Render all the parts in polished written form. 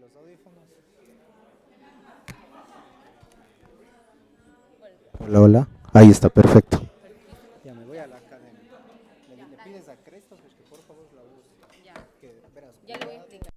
los audífonos. Hola, hola. Ahí está, perfecto. Ya me voy a la academia. Le pides a Crestos pues, que por favor la use. Que verás. Ya le voy a explicar.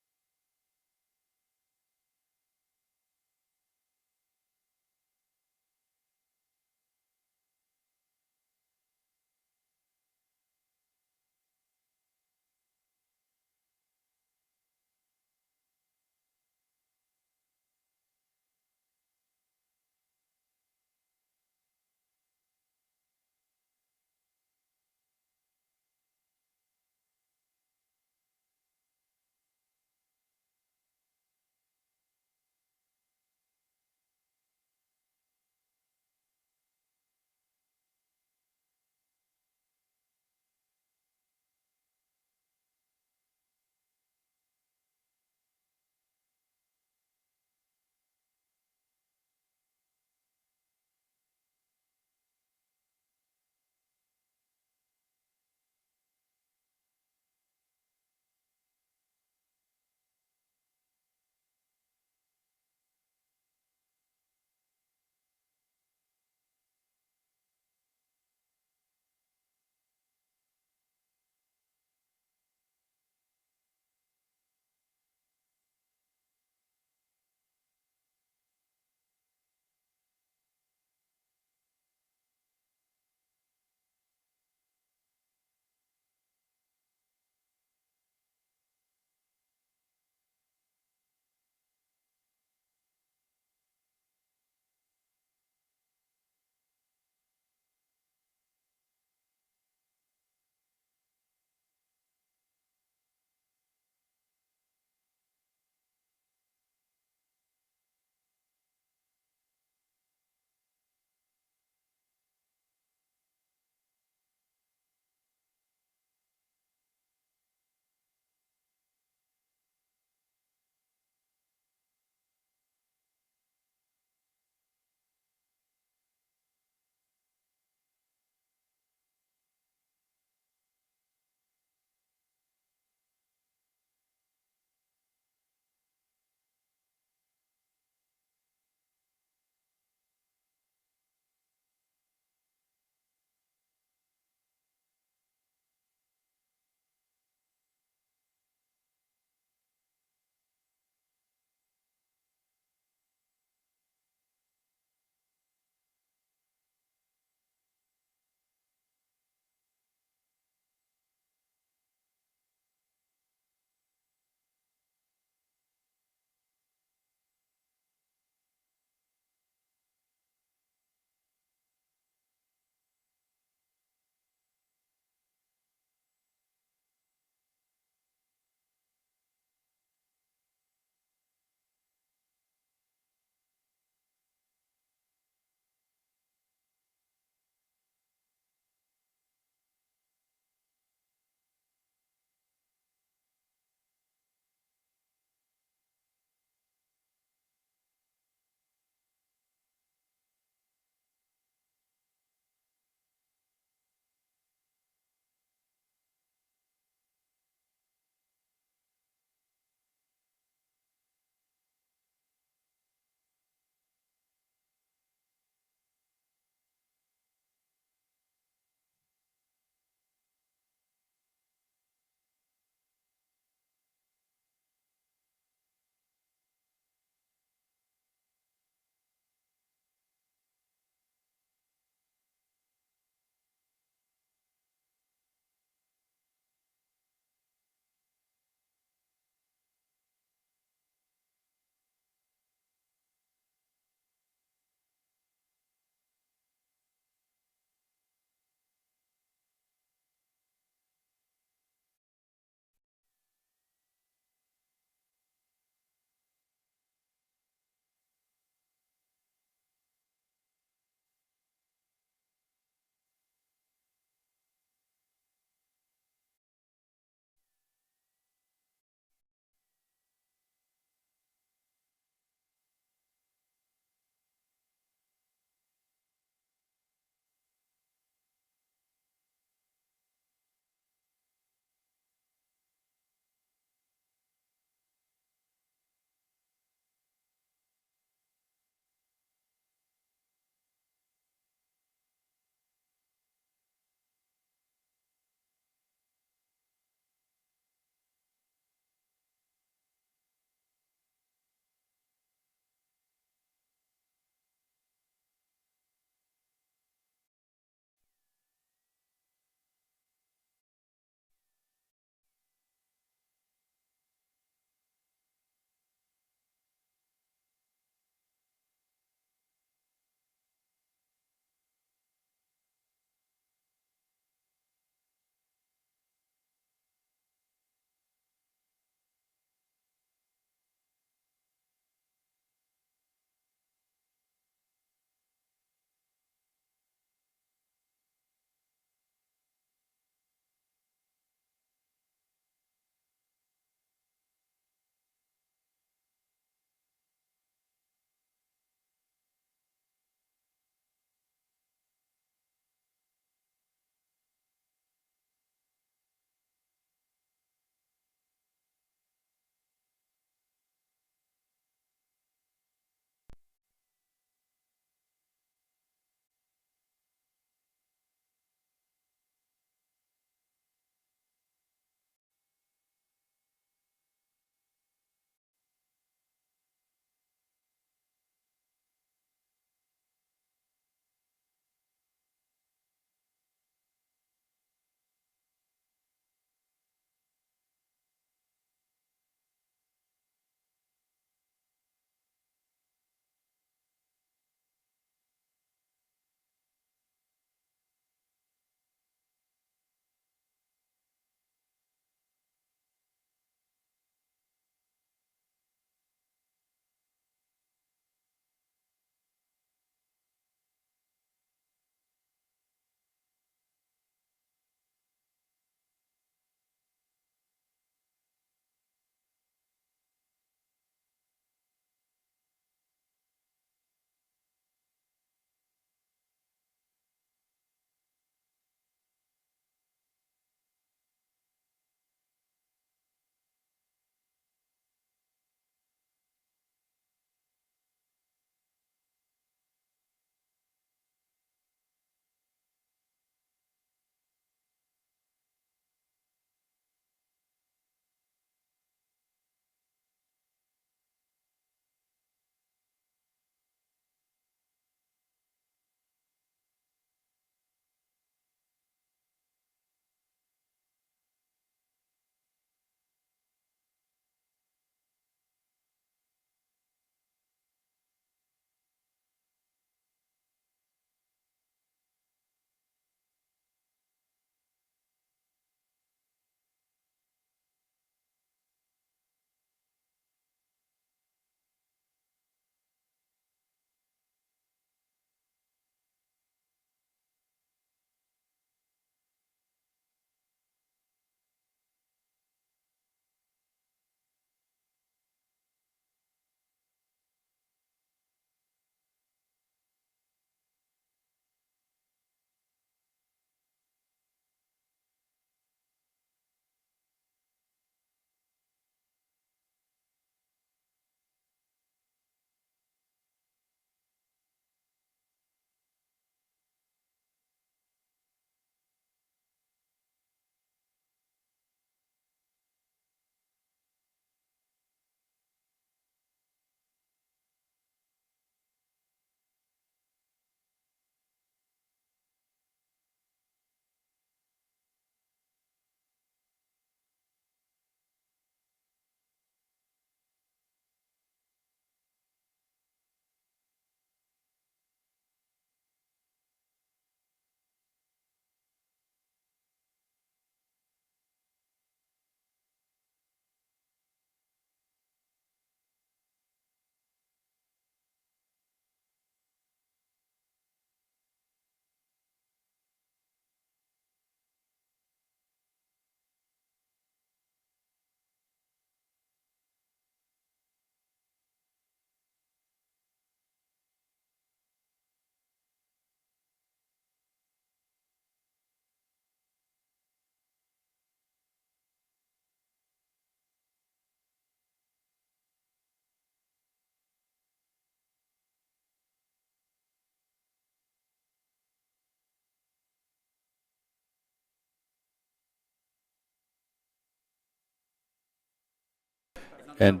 And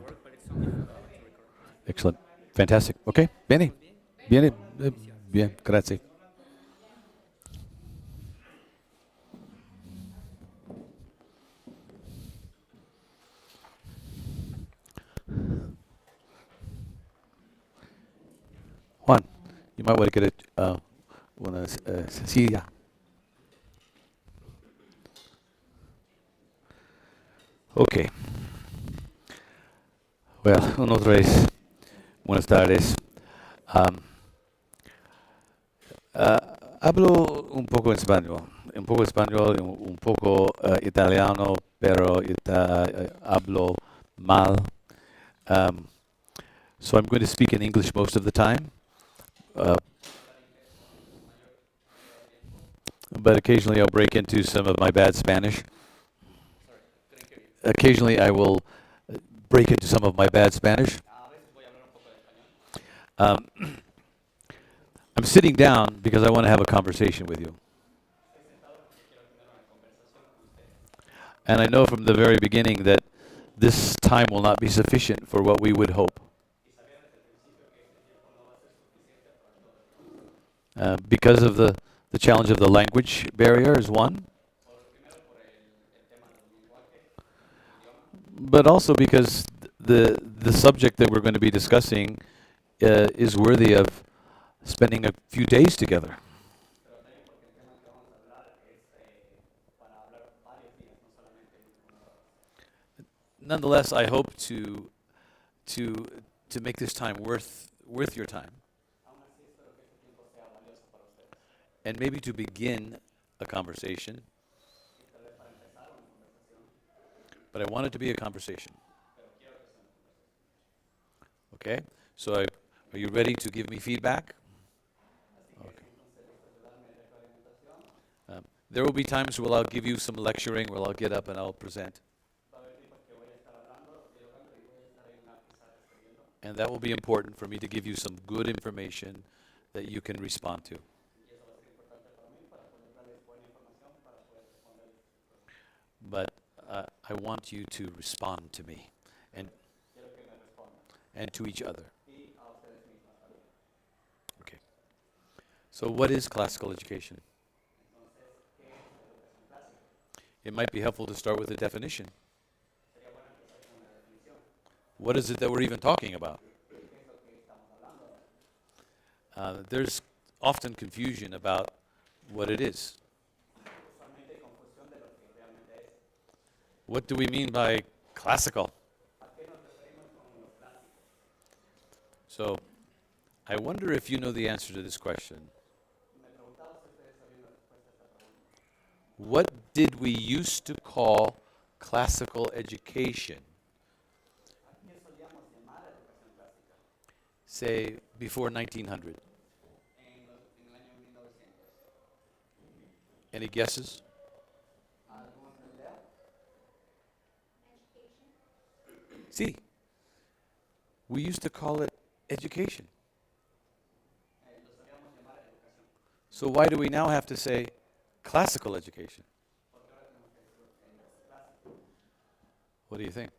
excellent. Fantastic. Okay. Bene. Bene. Bien. Grazie. Juan, you might want to get una silla. Okay. Well, una otra vez. Buenas tardes. Um, hablo un poco español, un poco italiano, pero hablo mal. Um, so I'm going to speak in English most of the time, but occasionally I'll break into some of my bad Spanish. Occasionally I will break into some of my bad Spanish. Um, I'm sitting down because I want to have a conversation with you. And I know from the very beginning that this time will not be sufficient for what we would hope. Because of the challenge of the language barrier is one. But also because the subject that we're going to be discussing is worthy of spending a few days together. Nonetheless, I hope to make this time worth your time, and maybe to begin a conversation. But I want it to be a conversation. Okay? So are you ready to give me feedback? Okay. There will be times where I'll give you some lecturing, where I'll get up and I'll present. And that will be important for me to give you some good information that you can respond to. But I want you to respond to me and to each other. Okay. So what is classical education? It might be helpful to start with a definition. What is it that we're even talking about? There's often confusion about what it is. What do we mean by classical? So, I wonder if you know the answer to this question. What did we used to call classical education? Say, before 1900. Any guesses? See, we used to call it education. So why do we now have to say classical education? What do you think?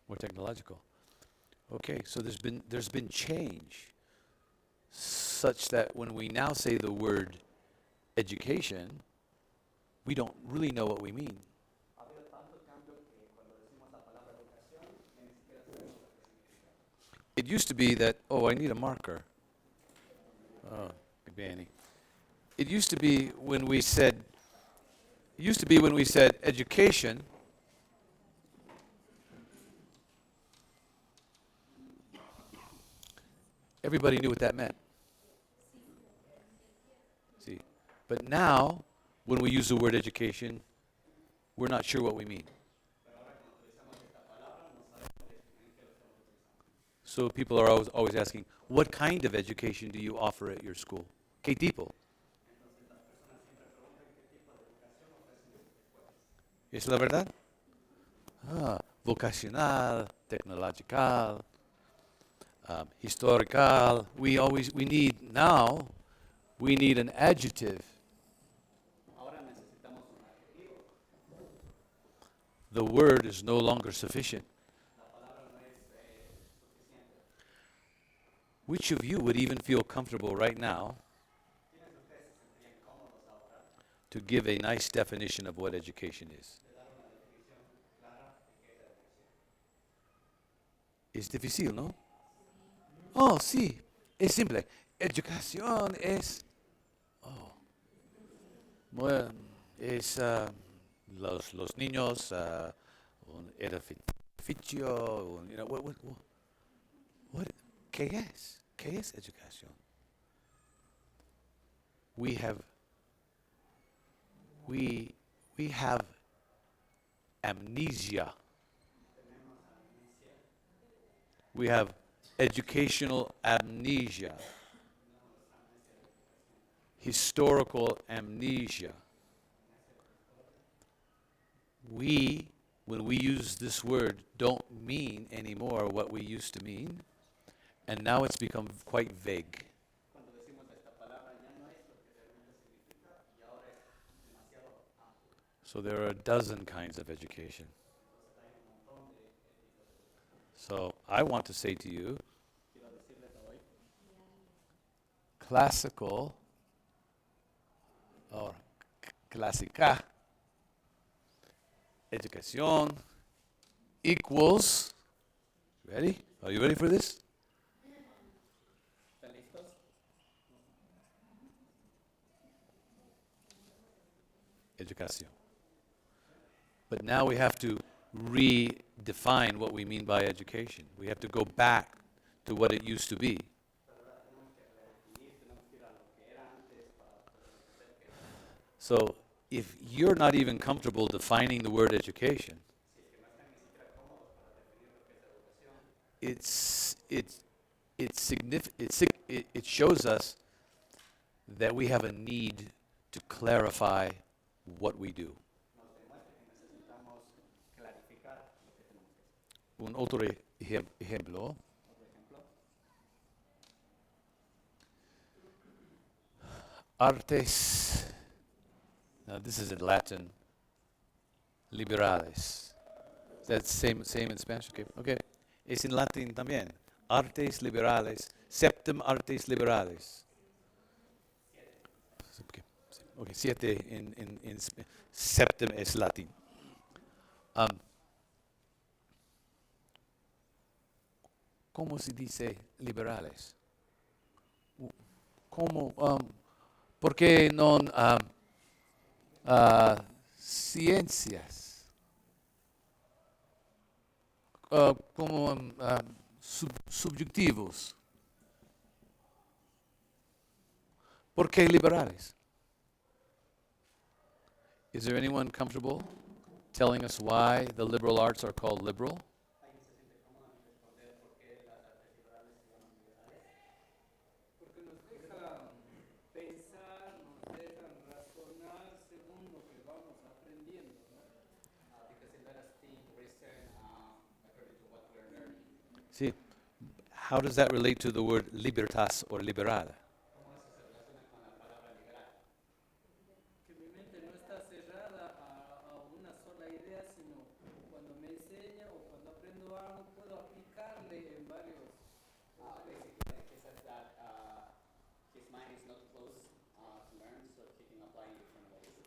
More technological. Okay, so there's been change such that when we now say the word education, we don't really know what we mean. It used to be that, oh, I need a marker. Oh, bene. It used to be when we said education, everybody knew what that meant. See, but now, when we use the word education, we're not sure what we mean. So people are always asking, what kind of education do you offer at your school? ¿Qué tipo? ¿Es la verdad? Vocacional, tecnological, historical. We need an adjective. The word is no longer sufficient. Which of you would even feel comfortable right now to give a nice definition of what education is? Es difícil, ¿no? Oh, sí, es simple. Educación es, bueno, es los niños, un edificio, ¿qué es? ¿Qué es educación? We have amnesia. We have educational amnesia, historical amnesia. We, when we use this word, don't mean anymore what we used to mean, and now it's become quite vague. So there are a dozen kinds of education. So I want to say to you, classical or clásica educación equals, ready? Are you ready for this? Educación. But now we have to redefine what we mean by education. We have to go back to what it used to be. So if you're not even comfortable defining the word education, it shows us that we have a need to clarify what we do. Un otro ejemplo. Artes, now this is in Latin, liberales. That's same in Spanish? Okay. Es en latín también. Artes liberales, septem artes liberales. Okay, 7 in septem es latín. ¿Cómo se dice liberales? ¿Cómo? ¿Por qué no ciencias? Como subjuntivos. ¿Por qué liberales? Is there anyone comfortable telling us why the liberal arts are called liberal? See, how does that relate to the word libertas or liberal?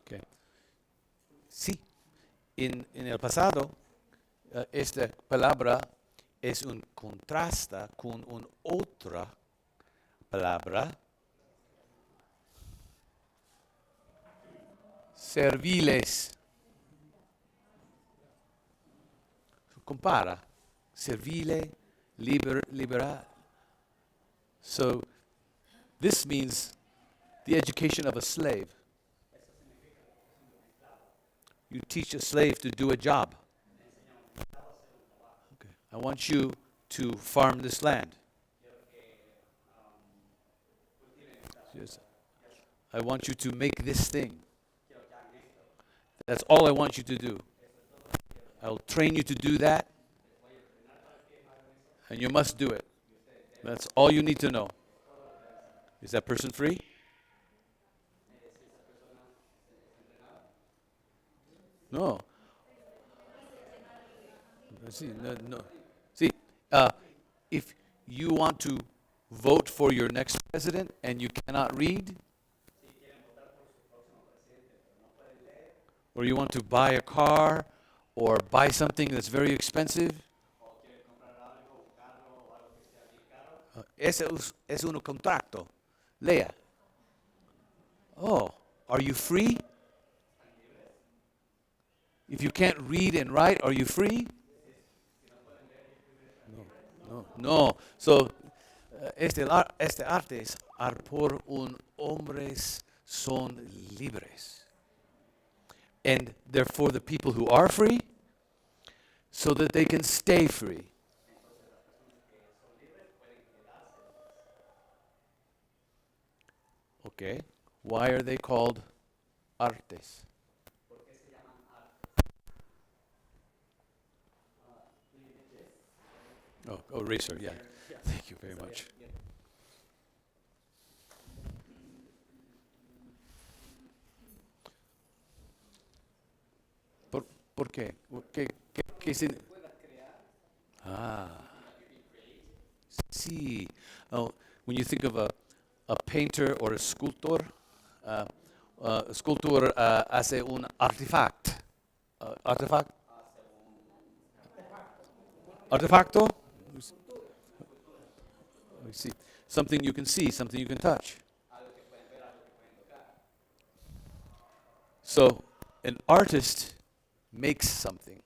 Okay. Sí, en el pasado, esta palabra es un contrasta con una otra palabra, serviles. Compara, servile, liberal. So this means the education of a slave. You teach a slave to do a job. Okay. I want you to farm this land? Yes. I want you to make this thing. That's all I want you to do. I'll train you to do that, and you must do it. That's all you need to know. Is that person free? No. See, no. See, if you want to vote for your next president and you cannot read, or you want to buy a car or buy something that's very expensive, ese es un contrato. Lea. Oh, are you free? If you can't read and write, are you free? No. So, este arte es por un hombres son libres. And therefore the people who are free, so that they can stay free. Okay, why are they called artes? Oh, eraser, yeah. Thank you very much. ¿Por qué? ¿Qué sí. Oh, when you think of a painter or a sculptor hace un artefacto. Artefacto? See, something you can see, something you can touch. So, an artist makes something.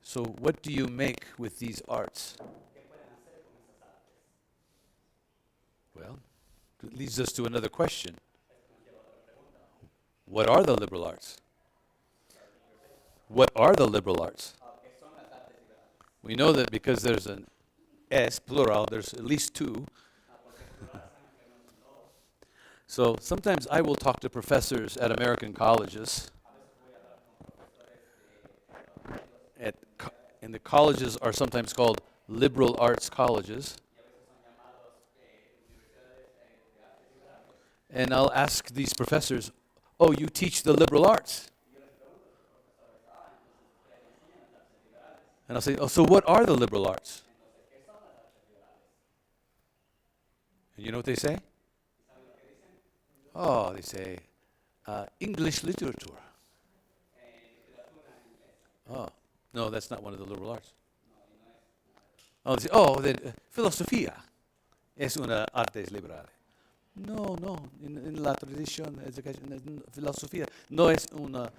So, what do you make with these arts? Well, it leads us to another question. What are the liberal arts? What are the liberal arts? We know that because there's an S, plural, there's at least two. So sometimes I will talk to professors at American colleges. And the colleges are sometimes called liberal arts colleges. And I'll ask these professors, oh, you teach the liberal arts? And I'll say, oh, so what are the liberal arts? And you know what they say? Oh, they say, English literature. Oh, no, that's not one of the liberal arts. Oh, they say, oh, then filosofía es una artes liberales. No, en la tradición de filosofía no es una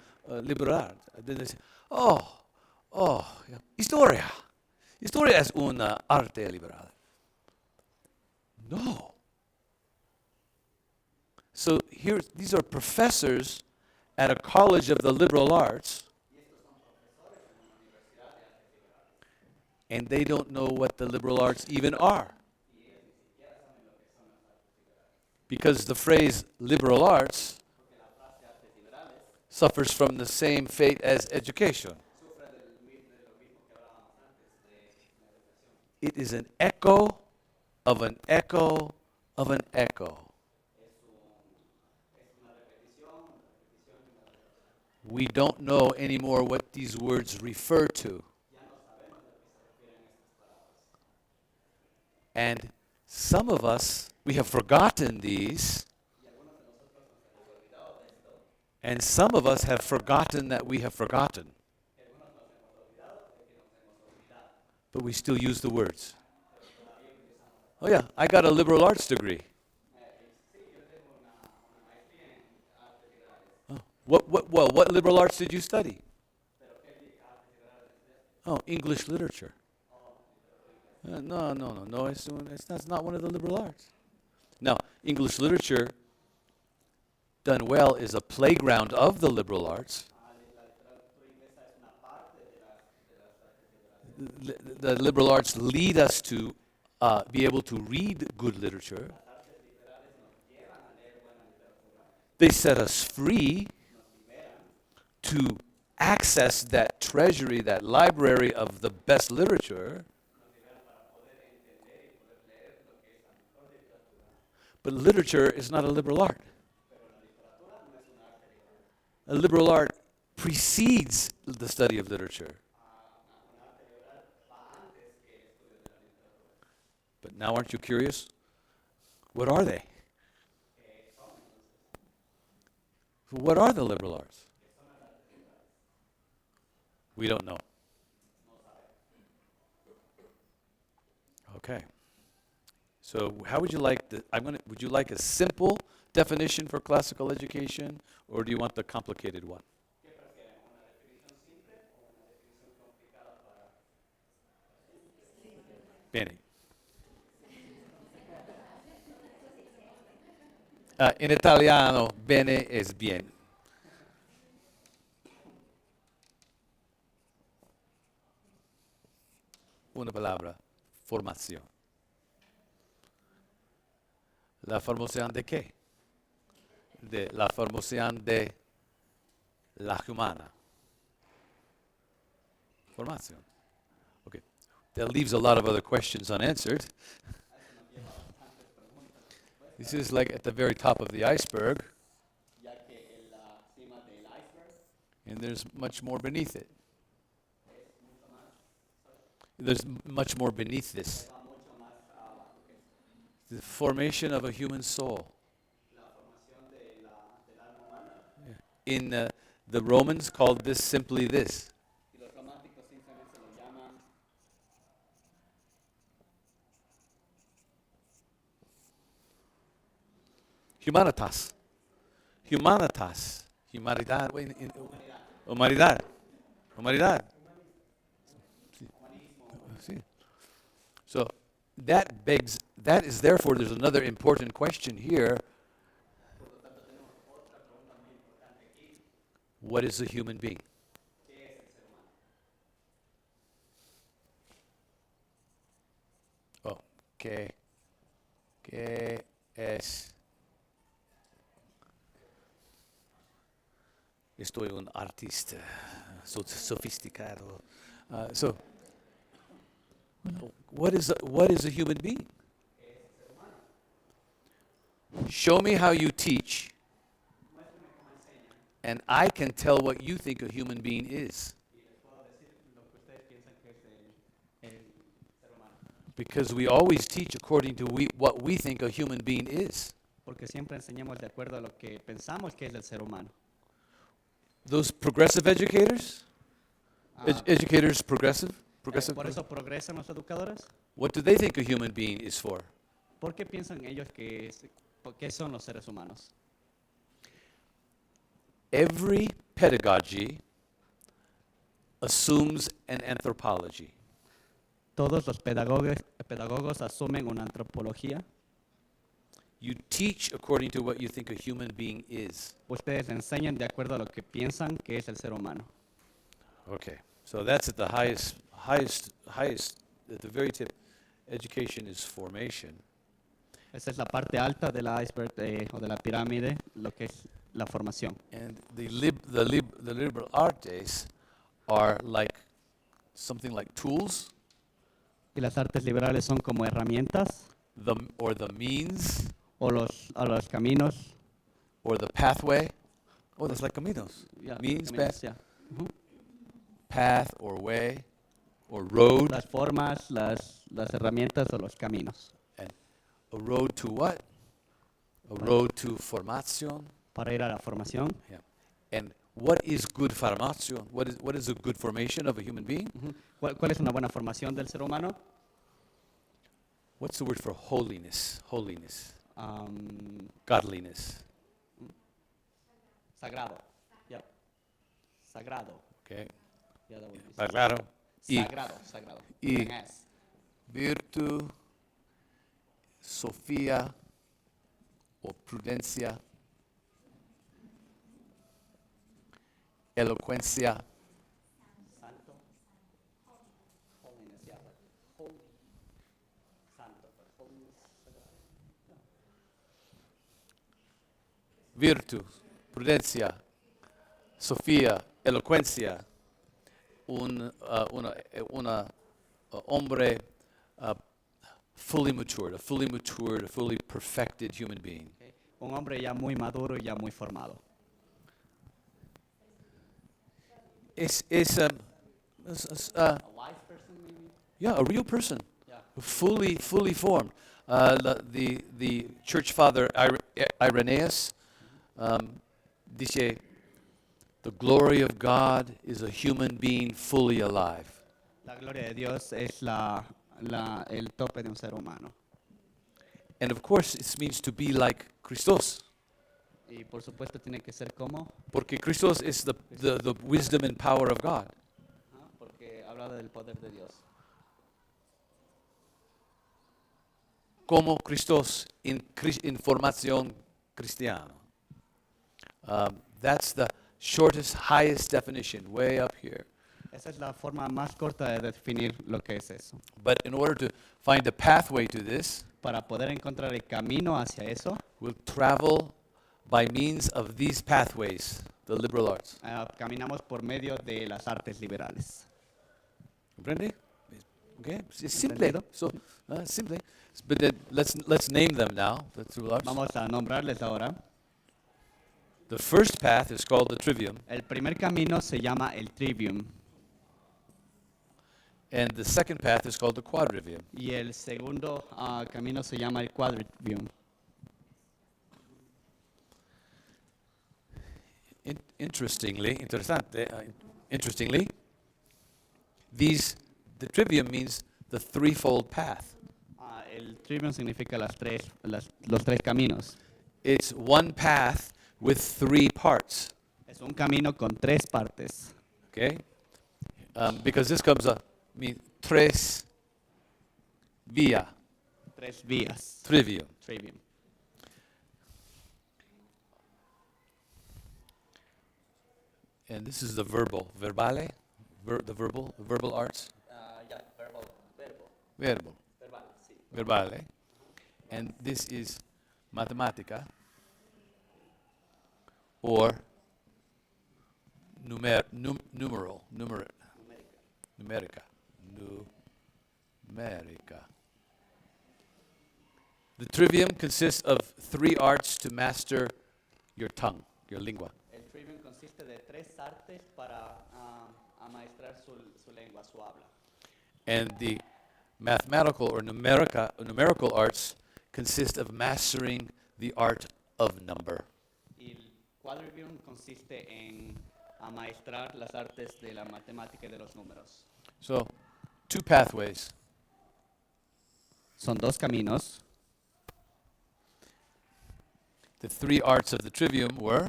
liberal. Then they say, historia. Historia es una arte liberal. No. So here, these are professors at a college of the liberal arts, and they don't know what the liberal arts even are. Because the phrase liberal arts suffers from the same fate as education. It is an echo of an echo of an echo. We don't know anymore what these words refer to. And some of us, we have forgotten these. And some of us have forgotten that we have forgotten. But we still use the words. Oh yeah, I got a liberal arts degree. Oh, what liberal arts did you study? Oh, English literature. No, it's not one of the liberal arts. Now, English literature, done well, is a playground of the liberal arts. the liberal arts lead us to be able to read good literature. They set us free to access that treasury, that library of the best literature. But literature is not a liberal art. A liberal art precedes the study of literature. But now aren't you curious? What are they? What are the liberal arts? We don't know. Okay. So how would you like would you like a simple definition for classical education, or do you want the complicated one? Bene. In italiano, bene es bien. Una palabra, formación. ¿La formación de qué? De la formación de la humana. Formación. Okay. That leaves a lot of other questions unanswered. This is like at the very top of the iceberg. And there's much more beneath it. There's much more beneath this. The formation of a human soul. Yeah. In the Romans called this simply this. Humanitas. Humanitas. Humanidad. Humanidad. Humanidad. Sí. So that is therefore, there's another important question here. What is a human being? Oh, ¿qué es? Estoy un artista sofisticado. So, what is a human being? Show me how you teach, and I can tell what you think a human being is. Because we always teach according to what we think a human being is. Porque siempre enseñamos de acuerdo a lo que pensamos que es el ser humano. Those progressive educators, educators progressive. Por eso progresan los educadores. What do they think a human being is for? ¿Por qué piensan ellos que qué son los seres humanos? Every pedagogy assumes an anthropology. Todos los pedagogos asumen una antropología. You teach according to what you think a human being is. Ustedes enseñan de acuerdo a lo que piensan que es el ser humano. Okay, so that's at the highest, at the very tip. Education is formation. Esa es la parte alta de la iceberg o de la pirámide, lo que es la formación. And the liberal artes are like something like tools. Y las artes liberales son como herramientas Or the means, o los caminos. or the pathway. Oh, that's like caminos. Yeah, Means, caminos, yeah. path, or way, or road. Las formas, las herramientas o los caminos. And a road to what? A road to formación. Para ir a la formación. Yeah. And what is good formación? What is a good formation of a human being? ¿Cuál es una buena formación del ser humano? What's the word for holiness? Holiness. Um, Godliness. Sagrado. Yep. Sagrado. Okay. Yeah, that would be Está claro. sagrado. Y Con S. virtud, sofía o prudencia, elocuencia, Santo. virtud, prudencia, sofía, elocuencia, un hombre fully matured, a fully perfected human being. Okay. Un hombre ya muy maduro y ya muy formado. Is A wise person maybe? yeah, a real person, Yeah. fully formed. The church father Irenaeus dice, the glory of God is a human being fully alive. La gloria de Dios es el tope de un ser humano. And of course, it means to be like Christos, Y por supuesto tiene que ser como, porque Christos is the wisdom and power of God. porque habla del poder de Dios. Como Christos in formación cristiana. That's the shortest, highest definition, way up here. Esa es la forma más corta de definir lo que es eso. But in order to find a pathway to this, Para poder encontrar el camino hacia eso, we'll travel by means of these pathways, the liberal arts. caminamos por medio de las artes liberales. Comprende? Okay, it's simple. Entendido? So, simple. But then let's name them now, the liberal arts. Vamos a nombrarles ahora. The first path is called the trivium, El primer camino se llama el trivium and the second path is called the quadrivium. y el segundo camino se llama el quadrivium. Interestingly, the trivium means the threefold path. El trivium significa los tres caminos. It's one path with three parts. Es un camino con tres partes. Okay, because this comes up mean tres via Tres vías. trivium. Trivium. And this is the verbale, the verbal arts, verbal, verbale. And this is mathematica or numerica. The trivium consists of three arts to master your tongue, your lingua. El trivium consiste de tres artes para amaestrar su lengua, su habla. And the mathematical or numerical arts consist of mastering the art of number. Y el quadrivium consiste en amaestrar las artes de la matemática y de los números. So, two pathways. Son dos caminos. The three arts of the trivium were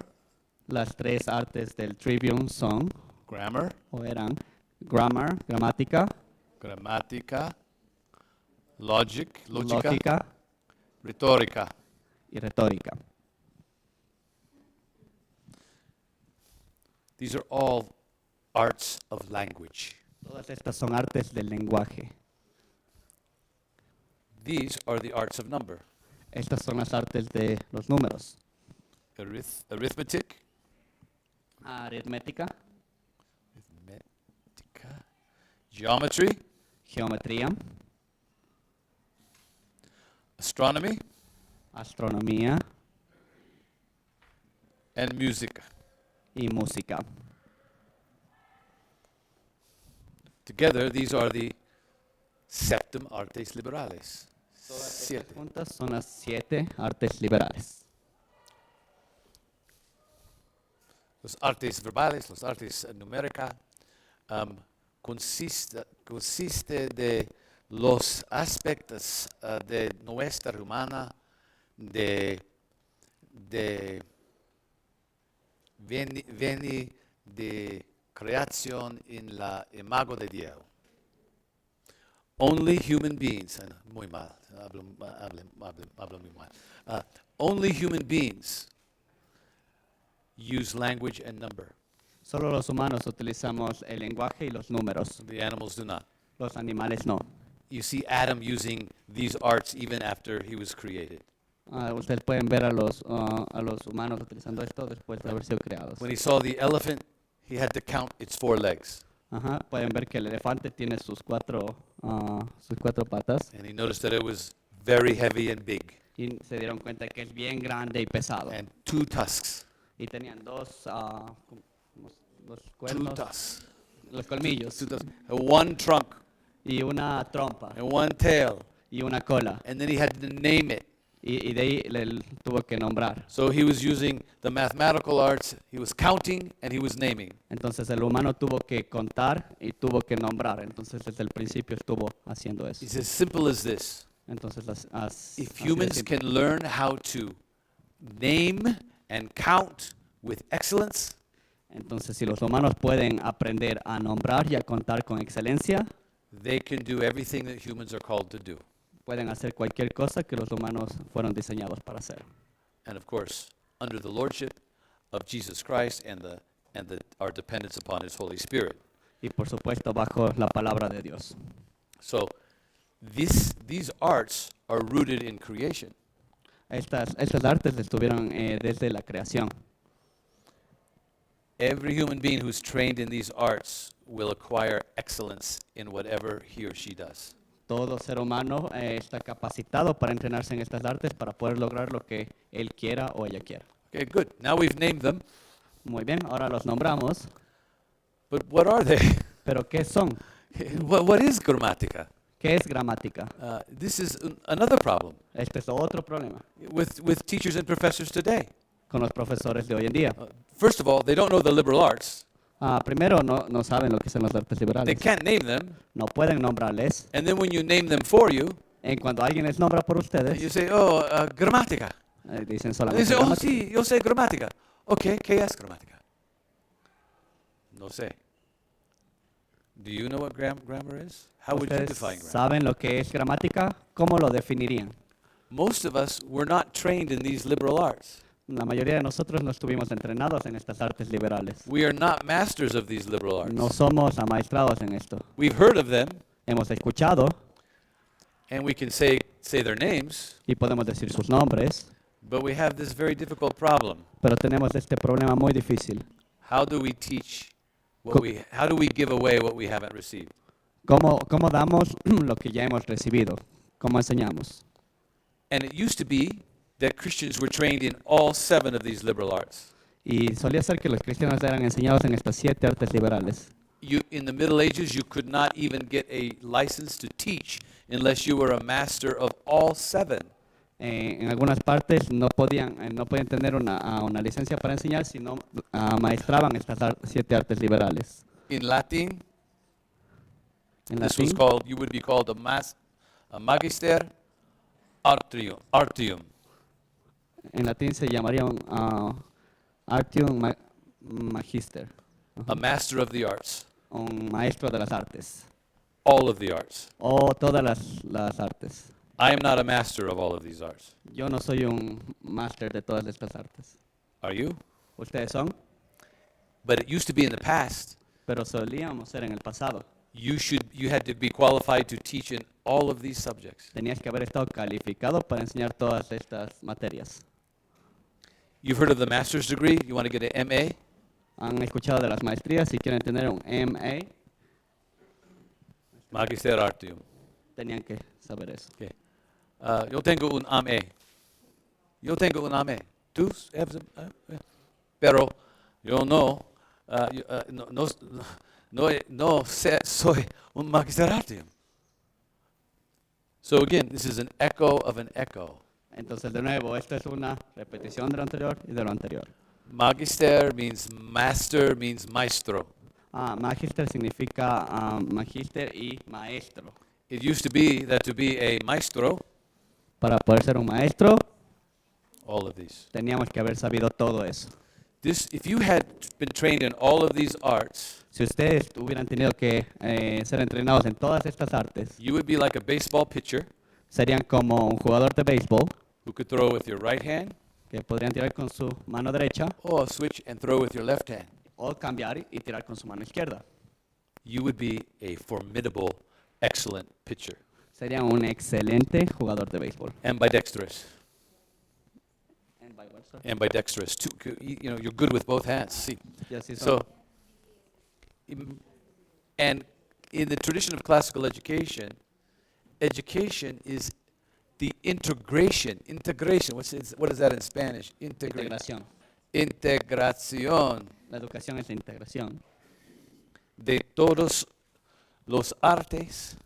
Las tres artes del trivium son, grammar, o eran, grammar, gramática, grammatica, lógica, lógica retórica. y retórica. These are all arts of language. Todas estas son artes del lenguaje. These are the arts of number. Estas son las artes de los números. Arithmetic, Aritmética, geometry, geometría, astronomy, astronomía and music. y música. Together, these are the septum artes liberales. Todas estas Siete. juntas son las 7 artes liberales. Los artes verbales, los artes numérica, consiste de los aspectos de nuestra humana, viene de creación en la imago de Dios. Only human beings, muy mal, hablo muy mal. Only human beings use language and number. Solo los humanos utilizamos el lenguaje y los números. The animals do not. Los animales no. You see Adam using these arts even after he was created. Ustedes pueden ver a los humanos utilizando esto después de haber sido creados. When he saw the elephant, he had to count its 4 legs. Ajá, pueden ver que el elefante tiene sus cuatro patas And he noticed that it was very heavy and big. y se dieron cuenta que es bien grande y pesado. And 2 tusks. Y tenían dos Two cuernos, tusks. los colmillos, 2 tusks. And 1 trunk. y una trompa, And 1 tail. y una cola. And then he had to name it. Y de ahí le tuvo que nombrar. So he was using the mathematical arts. He was counting and he was naming. Entonces el humano tuvo que contar y tuvo que nombrar. Entonces desde el principio estuvo haciendo eso. It's as simple as this. Entonces If así de humans simple. can learn how to name and count with excellence, Entonces si los humanos pueden aprender a nombrar y a contar con excelencia, they can do everything that humans are called to do. pueden hacer cualquier cosa que los humanos fueron diseñados para hacer. And of course, under the lordship of Jesus Christ and our dependence upon his Holy Spirit. Y por supuesto bajo la palabra de Dios. So these arts are rooted in creation. Estas artes estuvieron desde la creación. Every human being who's trained in these arts will acquire excellence in whatever he or she does. Todo ser humano está capacitado para entrenarse en estas artes para poder lograr lo que él quiera o ella quiera. Okay, good. Now we've named them, Muy bien, ahora los nombramos, but what are they? pero ¿qué son? What is grammatica? ¿Qué es gramática? This is another problem Este es otro problema with teachers and professors today. con los profesores de hoy en día. First of all, they don't know the liberal arts. Primero, no saben lo que son las artes They liberales. can't name them. No pueden nombrarles. And then when you name them for you, En cuanto alguien les nombra por you ustedes, say, oh, gramática. dicen They solamente say, oh, gramática. sí, yo sé gramática. Okay, ¿qué es gramática? No sé. Do you know what grammar is? How would you ¿Ustedes define grammar? saben lo que es gramática? ¿Cómo lo definirían? Most of us were not trained in these liberal arts. La mayoría de nosotros no estuvimos entrenados en estas artes liberales. We are not masters of these liberal arts. No somos amaestrados en esto. We've heard of them, Hemos escuchado and we can say their names, y podemos decir sus nombres, but we have this very difficult problem. pero tenemos este problema muy difícil. How do we teach how do we give away what we haven't received? ¿Cómo damos lo que ya hemos recibido? ¿Cómo enseñamos? And it used to be that Christians were trained in all 7 of these liberal arts. Y solía ser que los cristianos eran enseñados en estas 7 artes liberales. In the Middle Ages, you could not even get a license to teach unless you were a master of all 7. En algunas partes no podían tener una licencia para enseñar si no maestraban estas 7 artes liberales. In Latin, En this was latín, called, you would be called a magister artium. en latín se llamaría un artium magister, A master of the arts, un maestro de las artes, all of the arts. o todas las artes. I am not a master of all of these arts. Yo no soy un máster de todas estas artes. Are you? Ustedes son, But it used to be in the past. pero solíamos ser en el pasado. You had to be qualified to teach in all of these subjects. Tenías que haber estado calificado para enseñar todas estas materias. You've heard of the master's degree? You want to get an MA? ¿Han escuchado de las maestrías? Si quieren tener un MA, Magister artium. tenían que saber eso. Okay. Yo tengo un MA. Yo tengo un MA. ¿Tú? Pero yo no soy un magister artium. So again, this is an echo of an echo. Entonces, de nuevo, esto es una repetición de lo anterior y de lo anterior. Magister means master, means maestro. Magister significa magister y maestro. It used to be that to be a maestro, Para poder ser un maestro, all of these. teníamos que haber sabido todo eso. If you had been trained in all of these arts, Si ustedes hubieran tenido que ser entrenados en todas estas artes, you would be like a baseball pitcher serían como un jugador de béisbol who could throw with your right hand, que podrían tirar con su mano derecha or switch and throw with your left hand. o cambiar y tirar con su mano izquierda. You would be a formidable, excellent pitcher. Serían un excelente jugador de béisbol. Ambidextrous. ambidextrous. You're good with both hands. See, Y así so, son. and in the tradition of classical education, education is the integration. What is that in Spanish? Integración. Integración La educación es la integración de todos los artes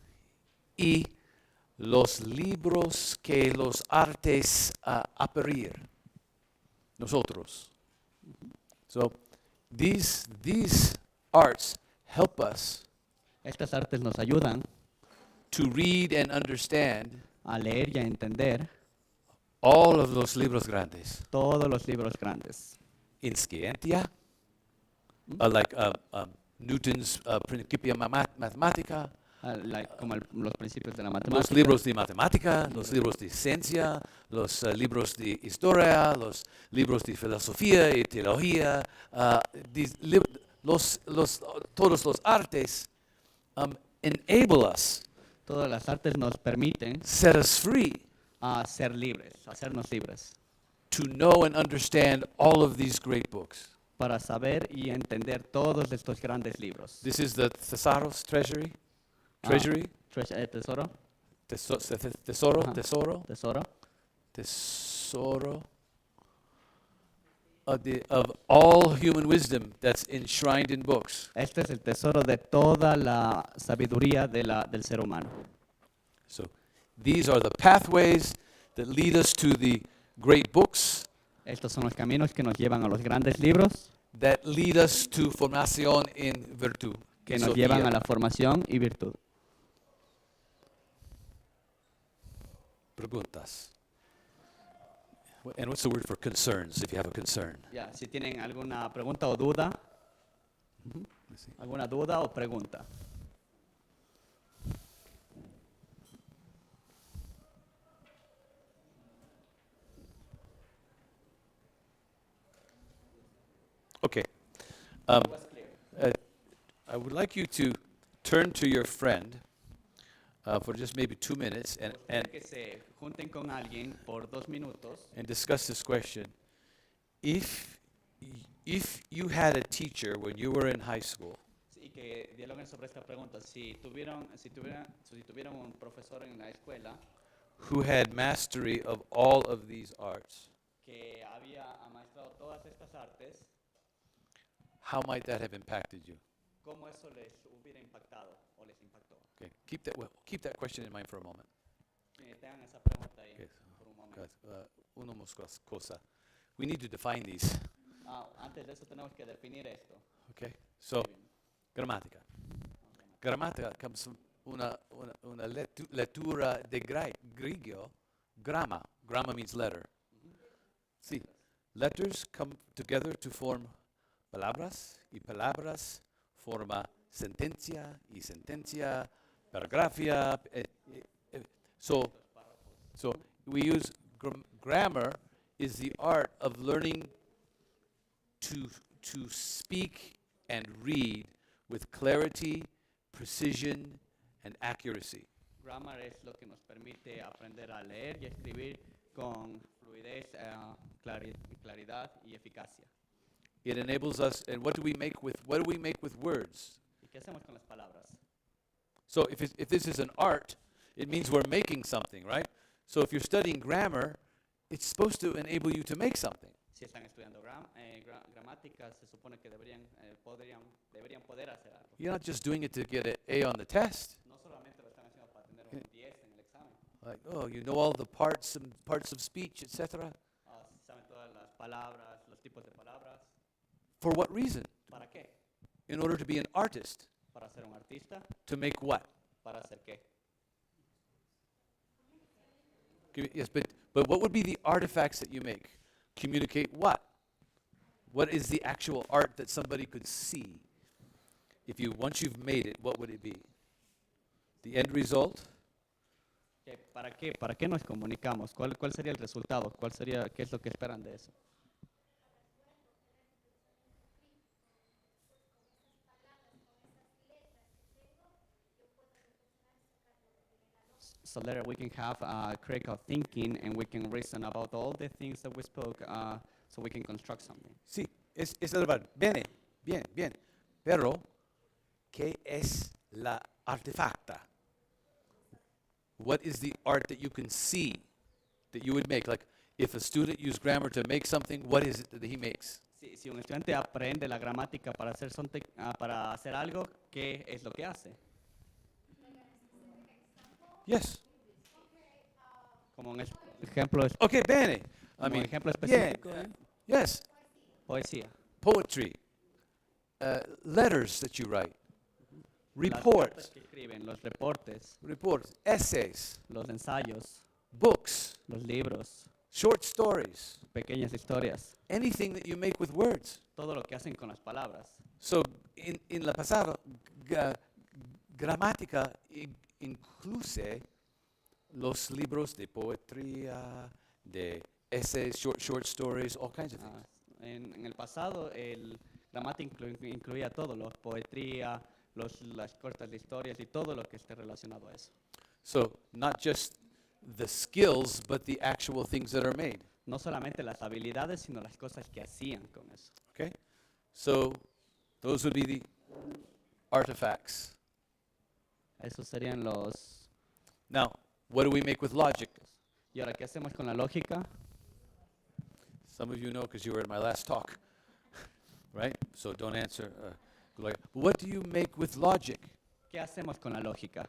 y los libros que los artes aperir. Nosotros. So these arts help us Estas artes nos ayudan to read and understand a leer y a entender all of los libros grandes. todos los libros grandes. In Scientia, like Newton's Principia Mathematica, Como los principios de la los matemática. libros de matemática, los libros de ciencia, los libros de historia, los libros de filosofía y teología, todos los artes enable us, Todas las artes nos permiten set us free a ser libres, hacernos libres, to know and understand all of these great books. para saber y entender todos estos grandes libros. This is the Thesaurus Treasury. Treasury? Tesoro. Tesoro? Ajá. Tesoro? Tesoro. Tesoro of all human wisdom that's enshrined in books. Este es el tesoro de toda la sabiduría del ser humano. So these are the pathways that lead us to the great books, Estos son los caminos que nos llevan a los grandes libros, that lead us to formación en virtud. que nos llevan a la formación y virtud. Preguntas. And what's the word for concerns, if you have a concern? Ya, si tienen alguna pregunta o duda, alguna duda o pregunta. Okay. I would like you to turn to your friend for just maybe 2 minutes Que se junten con alguien por 2 minutos and discuss this question. If you had a teacher when you were in high school y que dialoguen sobre esta pregunta. Si tuvieron un profesor en la escuela who had mastery of all of these arts, que había amaestrado todas estas artes, how might that have impacted you? ¿cómo eso les hubiera impactado o les impactó? Okay, keep that question in mind for a moment. Tengan esa pregunta ahí Okay. por un momento. Una más cosa. We need to define these. Antes de eso tenemos que definir esto. Okay, so gramática. Gramática comes from una lettura de griego. Gramma. Gramma means letter. See, letters come together to form palabras, y palabras forma sentencia, y sentencia, paragrafia. So we use grammar is the art of learning to speak and read with clarity, precision, and accuracy. Grammar es lo que nos permite aprender a leer y escribir con fluidez, claridad y eficacia. It enables us, and what do we make with words? ¿Y qué hacemos con las palabras? So if this is an art, it means we're making something, right? So if you're studying grammar, it's supposed to enable you to make something. Si están estudiando gramática, se supone que deberían poder hacer algo. You're not just doing it to get an A on the test. No solamente lo están haciendo para tener un 10 en el examen. Like, oh, you know all the parts of speech, etc. Saben todas las palabras, los tipos de palabras. For what reason? ¿Para qué? In order to be an artist. Para ser un artista. To make what? ¿Para hacer qué? Yes, but what would be the artifacts that you make? Communicate what? What is the actual art that somebody could see? Once you've made it, what would it be? The end result? ¿Para qué? ¿Para qué nos comunicamos? ¿Cuál sería el resultado? ¿Qué es lo que esperan de eso? so that we can have critical thinking and we can reason about all the things that we spoke, so we can construct something. Sí, es la verdad. Bene, bien, bien. Pero, ¿qué es la artefacta? What is the art that you can see that you would make? Like, if a student used grammar to make something, what is it that he makes? Si un estudiante aprende la gramática para hacer algo, ¿qué es lo que hace? Yes. Como un ejemplo, Okay, bene. I como mean, ejemplo yeah, específico, yes. poesía. Poetry. Letters that you write. Las Reports. cartas que escriben, los reportes, Reports. Essays. los ensayos, Books. los libros, Short stories. pequeñas historias, Anything that you make with words. todo lo que hacen con las palabras. So, in la pasado, gramática incluye los libros de poetría, de essays, short stories, all kinds of things. En el pasado, el gramática incluía todo, la poetría, las cortas de historias y todo lo que esté relacionado a eso. So, not just the skills, but the actual things that are made. No solamente las habilidades, sino las cosas que hacían con eso. Okay? So, those would be the artifacts. Esos serían los... Now, what do we make with logic? ¿Y ahora qué hacemos con la lógica? Some of you know because you were at my last talk, right? So don't answer. Like, what do you make with logic? ¿Qué hacemos con la lógica?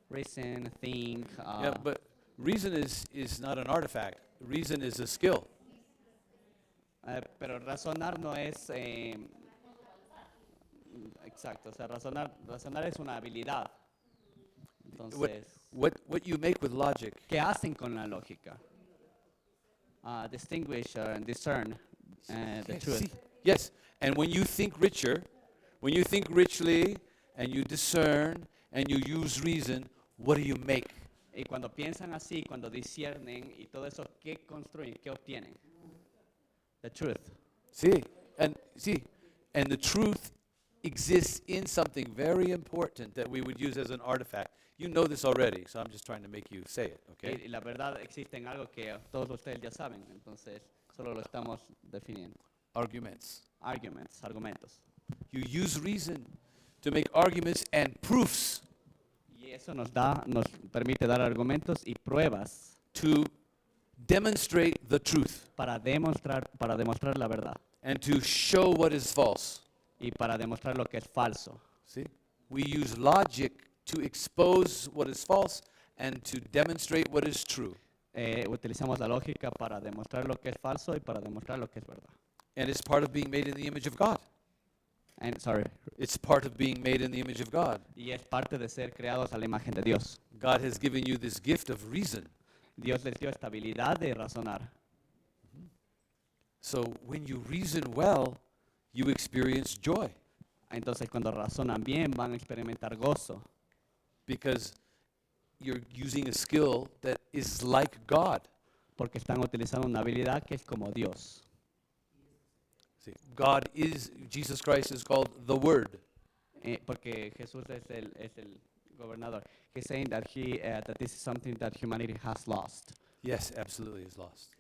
Reason, think. Yeah, but reason is not an artifact. Reason is a skill. Pero razonar no es... exacto, o sea, razonar es una habilidad. Entonces, What you make with logic ¿qué hacen con la lógica? Distinguish and discern the Yes, truth. see, yes, and when you think richer, when you think richly, and you discern, and you use reason, what do you make? Y cuando piensan así, cuando disciernen y todo eso, ¿qué construyen? ¿Qué obtienen? The truth. See, and the truth exists in something very important that we would use as an artifact. You know this already, so I'm just trying to make you say it, okay? Y la verdad existe en algo que todos ustedes ya saben, entonces solo lo estamos definiendo. Arguments. Argumentos. You use reason to make arguments and proofs Y eso nos permite dar argumentos y pruebas to demonstrate the truth para demostrar la verdad and to show what is false. y para demostrar lo que es falso. See? We use logic to expose what is false and to demonstrate what is true. Utilizamos la lógica para demostrar lo que es falso y para demostrar lo que es verdad. And it's part of being made in the image of God. It's part of being made in the image of God. Y es parte de ser creados a la imagen de Dios. God has given you this gift of reason. Dios les dio esta habilidad de razonar. So when you reason well, you experience joy Entonces cuando razonan bien van a experimentar gozo. because you're using a skill that is like God. Porque están utilizando una habilidad que es como Dios. See, Jesus Christ is called the Word. Porque Jesús es el gobernador. He's saying that that this is something that humanity has lost, Yes, absolutely is lost.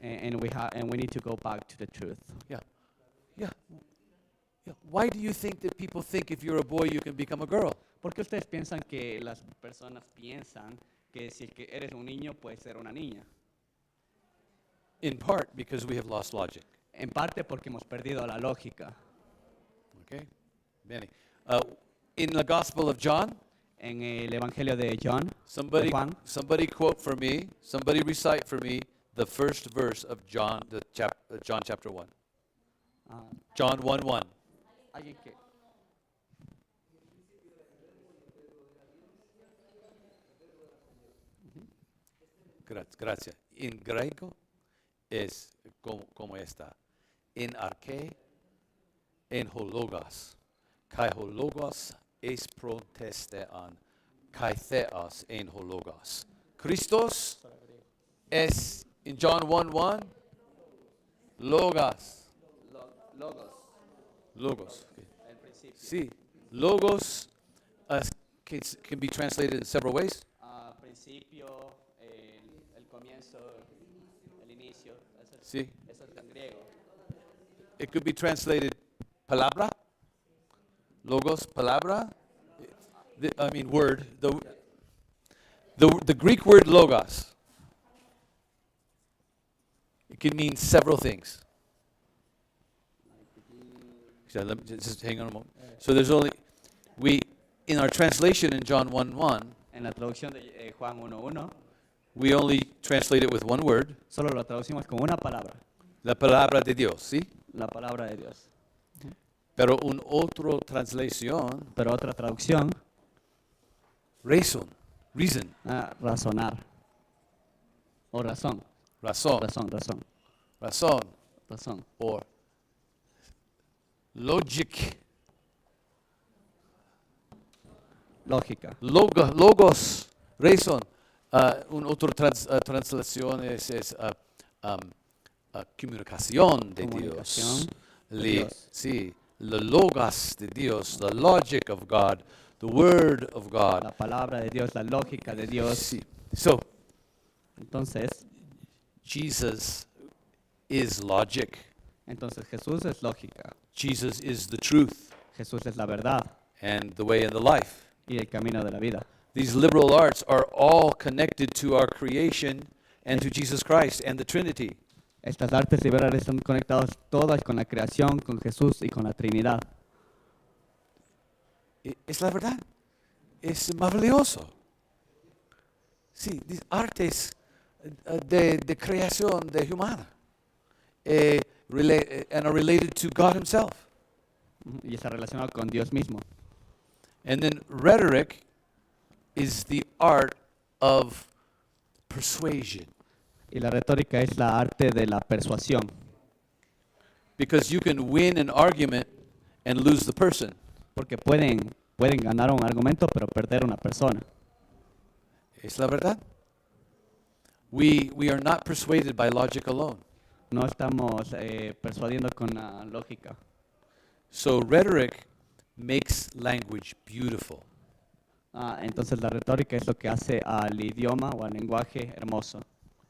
and we need to go back to the truth. Yeah. Why do you think that people think if you're a boy you can become a girl? ¿Por qué ustedes piensan que las personas piensan que si es que eres un niño puedes ser una niña? In part because we have lost logic. En parte porque hemos perdido la lógica. Okay? Benny. In the Gospel of John, En el Evangelio de John, somebody de Juan, quote for me, somebody recite for me the first verse of John, John chapter 1. John 1:1. alguien que Gracias. En griego es como esta. En arche, en hologos. Kai hologos es protestean. Kai theos en hologos. Christos es, in John 1:1, logos. logos, Logos. Okay. el principio. Sí. Logos can be translated in several ways. Principio, el comienzo, el inicio. Sí. Eso es en griego. It could be translated palabra. Logos, palabra. Word. The Greek word logos. It can mean several things. So let me just hang on a moment. So there's only, in our translation in John 1:1, En la traducción de Juan 1:1, we only translate it with one word, solo lo traducimos con una palabra, la palabra de Dios, ¿sí? la palabra de Dios. Pero un otro translación, Pero otra traducción, reason, razonar. O razón. razón, or logic, Lógica. logos, reason. Un otro translación es comunicación de Dios. Comunicación de Dios. Sí, the logos de Dios, the logic of God, the word of God. La palabra de Dios, la lógica de Dios. Sí. So, Entonces Jesus is logic. Jesús es lógica. Jesus is the truth Jesús es la verdad and the way and the life. y el camino de la vida. These liberal arts are all connected to our creation and to Jesus Christ and the Trinity. Estas artes liberales están conectadas todas con la creación, con Jesús y con la Trinidad. Es la verdad. Es maravilloso. Sí, these artes de creación de humana and are related to God Himself. Y está relacionado con Dios mismo. And then rhetoric is the art of persuasion. Y la retórica es la arte de la persuasión. Because you can win an argument and lose the person. Porque pueden ganar un argumento, pero perder una persona. Es la verdad. We are not persuaded by logic alone. No estamos persuadiendo con la lógica. So rhetoric makes language beautiful. Entonces la retórica es lo que hace al idioma o al lenguaje hermoso.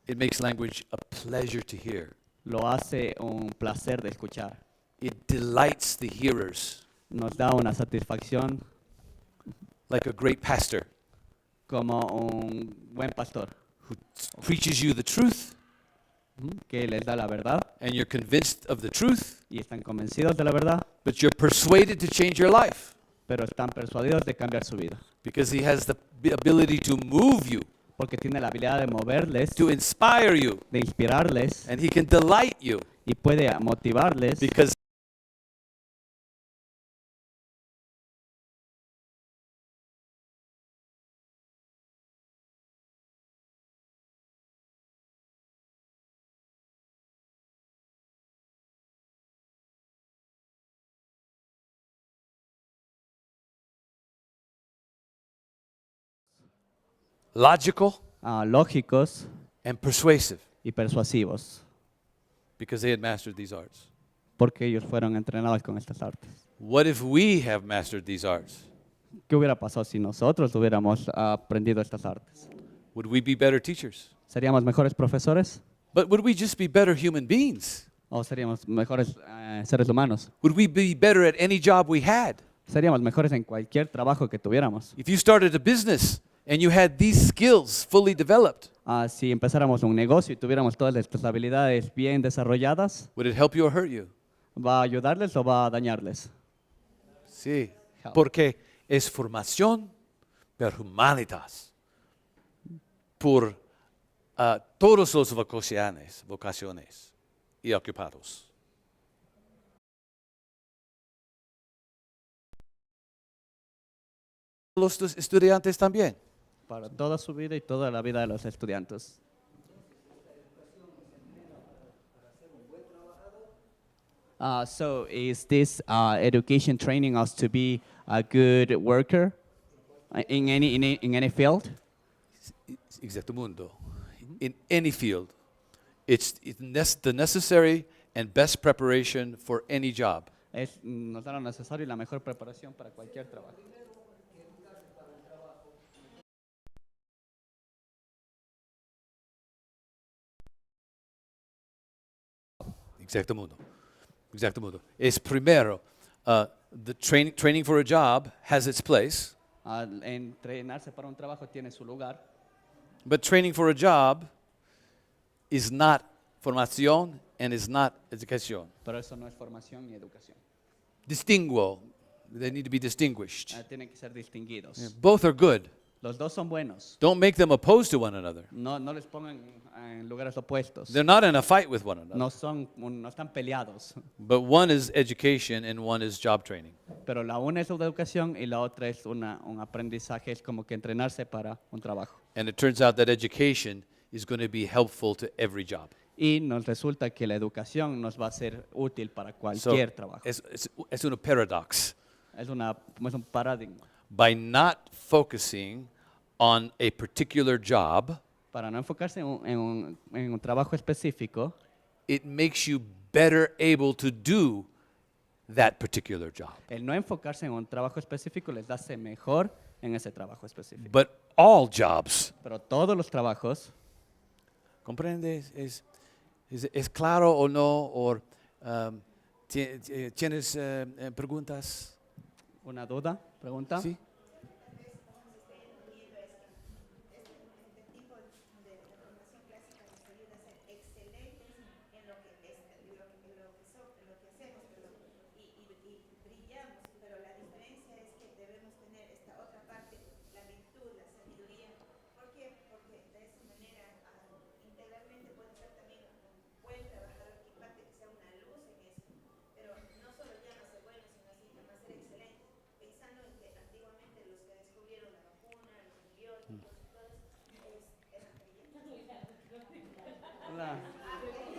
It makes language a pleasure to hear. Lo hace un placer de escuchar. It delights the hearers, Nos da una satisfacción like a great pastor como un buen pastor who preaches you the truth, que les da la verdad and you're convinced of the truth, y están convencidos de la verdad, but you're persuaded to change your life pero están persuadidos de cambiar su vida. because he has the ability to move you, Porque tiene la habilidad de moverles, to inspire you, de inspirarles and he can delight you y puede motivarles because logical lógicos and persuasive y persuasivos, because they had mastered these arts. porque ellos fueron entrenados con estas artes. What if we have mastered these arts? ¿Qué hubiera pasado si nosotros hubiéramos aprendido estas artes? Would we be better teachers? ¿Seríamos mejores profesores But would we just be better human beings? o seríamos mejores seres humanos? Would we be better at any job we had? Seríamos mejores en cualquier trabajo que tuviéramos. If you started a business and you had these skills fully developed, Si empezáramos un negocio y tuviéramos todas estas habilidades bien desarrolladas, would it help you or hurt you? ¿va a ayudarles o va a dañarles? Sí, Help. porque es formación per humanitas, por todos los vocaciones y ocupados. Los estudiantes también. Para toda su vida y toda la vida de los estudiantes. So is this education training us to be a good worker in any field? Exactamundo. In any field, it's the necessary and best preparation for any job. Nos da lo necesario y la mejor preparación para cualquier trabajo. Exactamundo. Exactamundo. Es primero, the training for a job has its place, Entrenarse para un trabajo tiene su lugar, but training for a job is not formación and is not educación. pero eso no es formación ni educación. Distinguo. They need to be distinguished. Tienen que ser distinguidos. Both are good. Los dos son buenos. Don't make them opposed to one another. No les pongan en lugares opuestos. They're not in a fight with one another. No están peleados. But one is education and one is job training. Pero la una es la educación y la otra es un aprendizaje, es como que entrenarse para un trabajo. And it turns out that education is going to be helpful to every job. Y nos resulta que la educación nos va a ser útil para So cualquier trabajo. es un paradox. Es un paradigma. By not focusing on a particular job, Para no enfocarse en un trabajo específico, it makes you better able to do that particular job. el no enfocarse en un trabajo específico les hace mejor en ese trabajo específico. But all jobs, Pero todos los trabajos, ¿comprendes? ¿Es claro o no? ¿O tienes preguntas? una duda, pregunta. ¿Sí?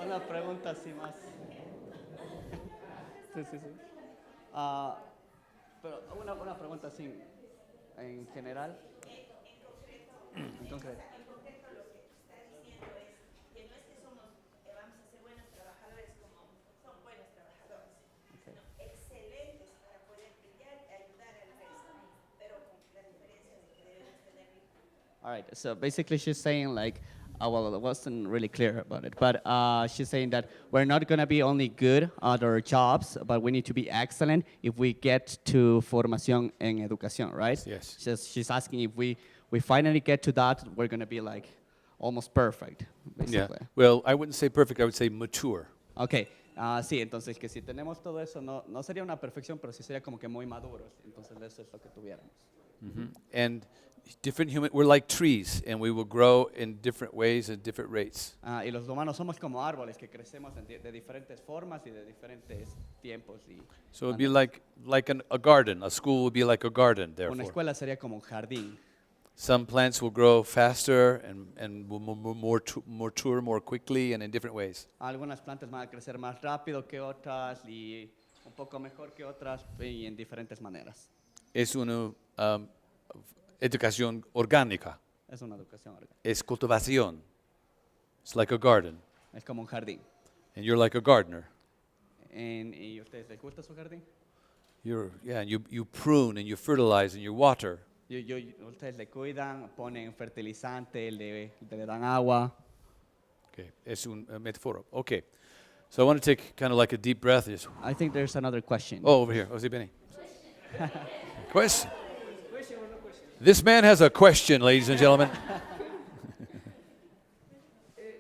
Una pregunta así más. Sí. Pero una pregunta así, en general. En concreto. All right, so basically she's saying like, well, it wasn't really clear about it, but she's saying that we're not going to be only good at our jobs, but we need to be excellent if we get to formación en educación, right? Yes. She's asking if we finally get to that, we're going to be like almost perfect, Yeah. basically. Well, I wouldn't say perfect, I would say mature. Okay, sí, entonces que si tenemos todo eso, no sería una perfección, pero sí sería como que muy maduros, entonces eso es lo que tuviéramos. And we're like trees, and we will grow in different ways at different rates. Y los humanos somos como árboles que crecemos de diferentes formas y de diferentes tiempos. So it would be like a garden. A school would be like a garden, Una therefore. escuela sería como un jardín. Some plants will grow faster and will mature more quickly and in different ways. Algunas plantas van a crecer más rápido que otras y un poco mejor que otras y en diferentes maneras. Es una educación orgánica. Es una educación orgánica. Es cultivación. It's like a garden. Es como un jardín. And you're like a gardener. ¿Y a ustedes les gusta su jardín? You prune and you fertilize and you water. Ustedes le cuidan, ponen fertilizante, le dan agua. Okay, es un metáforo. Okay, so I want to take kind of like a deep breath. I think there's another question. Oh, over here. Oh, sí, Benny. Question. This man has a question, ladies and gentlemen.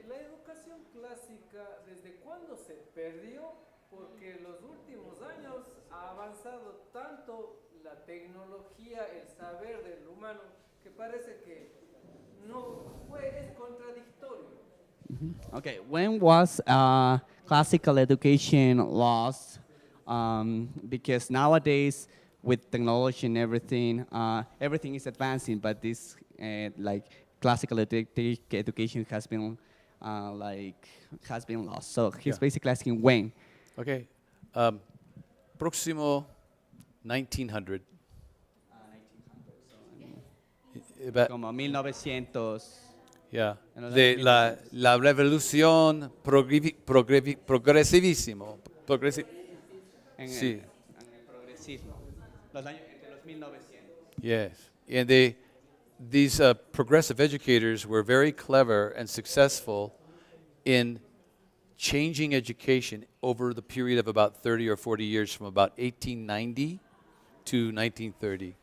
La educación clásica, ¿desde cuándo se perdió? Porque en los últimos años ha avanzado tanto la tecnología, el saber del humano, que parece que es contradictorio. Okay, when was classical education lost? Because nowadays, with technology and everything, everything is advancing, but this like classical education has been lost. So he's basically asking when. Okay. Próximo 1900. Como 1900. Yeah. En los De años la revolución progresivísimo. Sí. En el progresismo, los años entre los 1900. Yes. And these progressive educators were very clever and successful in changing education over the period of about 30 or 40 years, from about 1890 to 1930.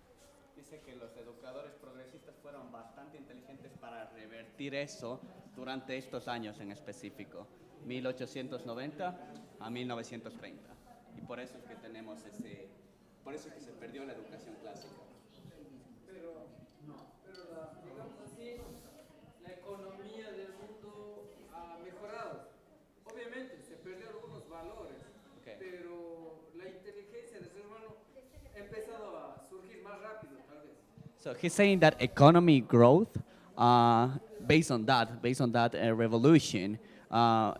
Dice que los educadores progresistas fueron bastante inteligentes para revertir eso durante estos años en específico, 1890 a 1930. Y por eso es que tenemos por eso es que se perdió la educación clásica. Pero digamos así, la economía del mundo ha mejorado. Obviamente se perdió algunos valores, pero la inteligencia del ser humano ha empezado a surgir más rápido, tal vez. So he's saying that economy growth, based on that revolution,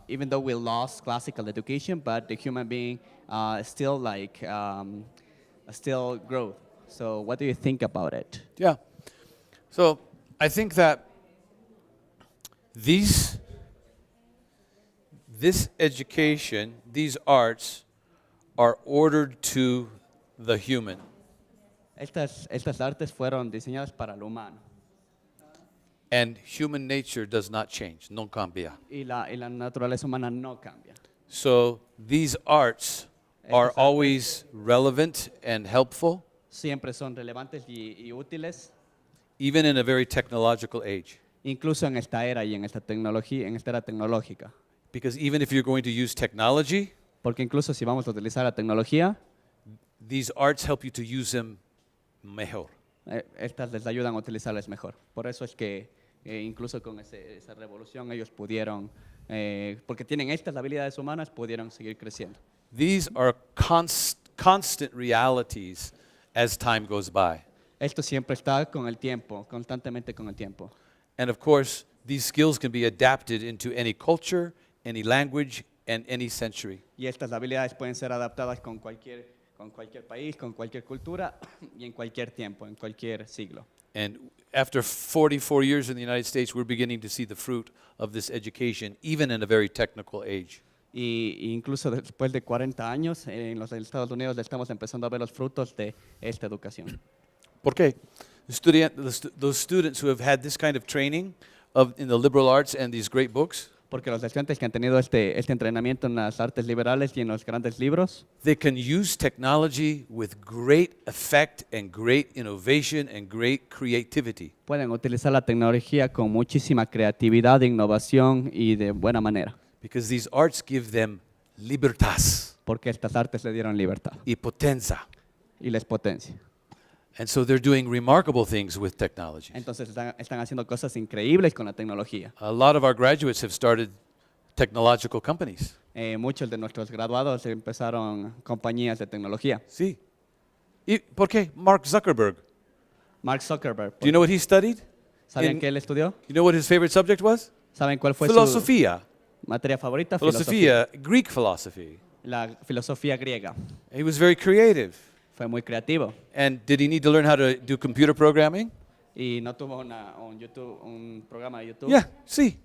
even though we lost classical education, but the human being still still growth. So what do you think about it? Yeah. So I think that this education, these arts, are ordered to the human. Estas artes fueron diseñadas para el humano. And human nature does not change, no cambia. Y la naturaleza humana no cambia. So these arts are always relevant and helpful, Siempre son relevantes y útiles, even in a very technological age. incluso en esta era y en esta era tecnológica. Because even if you're going to use technology, Porque incluso si vamos a utilizar la tecnología, these arts help you to use them mejor. estas les ayudan a utilizarlas mejor. Por eso es que incluso con esa revolución ellos pudieron, porque tienen estas habilidades humanas, pudieron seguir creciendo. These are constant realities as time goes by. Esto siempre está con el tiempo, constantemente con el tiempo. And of course, these skills can be adapted into any culture, any language, and any century. Y estas habilidades pueden ser adaptadas con cualquier país, con cualquier cultura y en cualquier tiempo, en cualquier siglo. And after 44 years in the United States, we're beginning to see the fruit of this education, even in a very technical age. Y incluso después de 40 años, en los Estados Unidos estamos empezando a ver los frutos de esta educación. ¿Por qué? Those students who have had this kind of training in the liberal arts and these great books, Porque los estudiantes que han tenido este entrenamiento en las artes liberales y en los grandes libros, they can use technology with great effect and great innovation and great creativity. pueden utilizar la tecnología con muchísima creatividad, innovación y de buena manera. Because these arts give them libertas Porque estas artes le dieron libertad y potenza. y les potencia. And so they're doing remarkable things with technology. Entonces están haciendo cosas increíbles con la tecnología. A lot of our graduates have started technological companies. Muchos de nuestros graduados empezaron compañías de tecnología. Sí. ¿Por qué? Mark Zuckerberg. Mark Zuckerberg, Do you know what he studied? ¿saben in- qué él estudió? You know what his favorite subject was? ¿Saben cuál fue Filosofía. su materia favorita? Filosofía. Filosofía, Greek philosophy. La filosofía griega. He was very creative. Fue muy creativo. And did he need to learn how to do computer programming? Y no tuvo un programa de YouTube. Yeah, sí.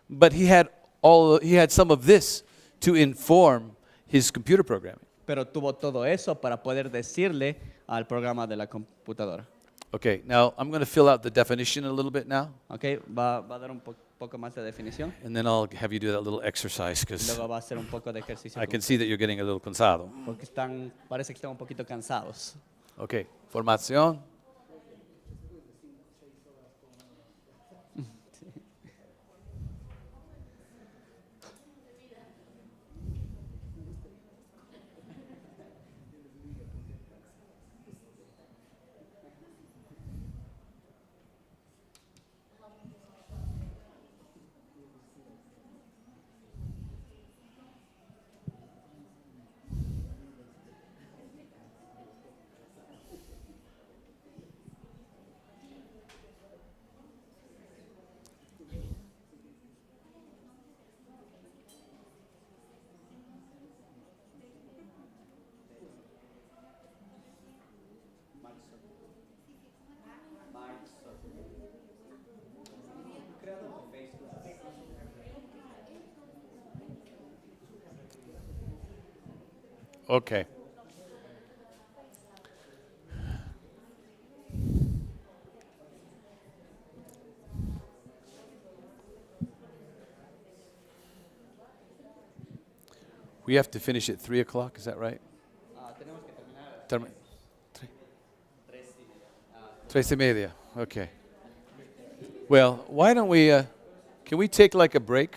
But he had some of this to inform his computer programming. Pero tuvo todo eso para poder decirle al programa de la computadora. Okay, now I'm going to fill out the definition a little bit now, Okay, va a dar un poco más de definición. and then I'll have you do that little exercise Y because luego va a hacer un poco de ejercicio. I can see that you're getting a little cansado. Porque parece que están un poquito cansados. Okay, formación. Okay. We have to finish at 3 o'clock, is that right? Tenemos que terminar Termi- 3:30. 3:30, okay. Well, why don't we, can we take like a break?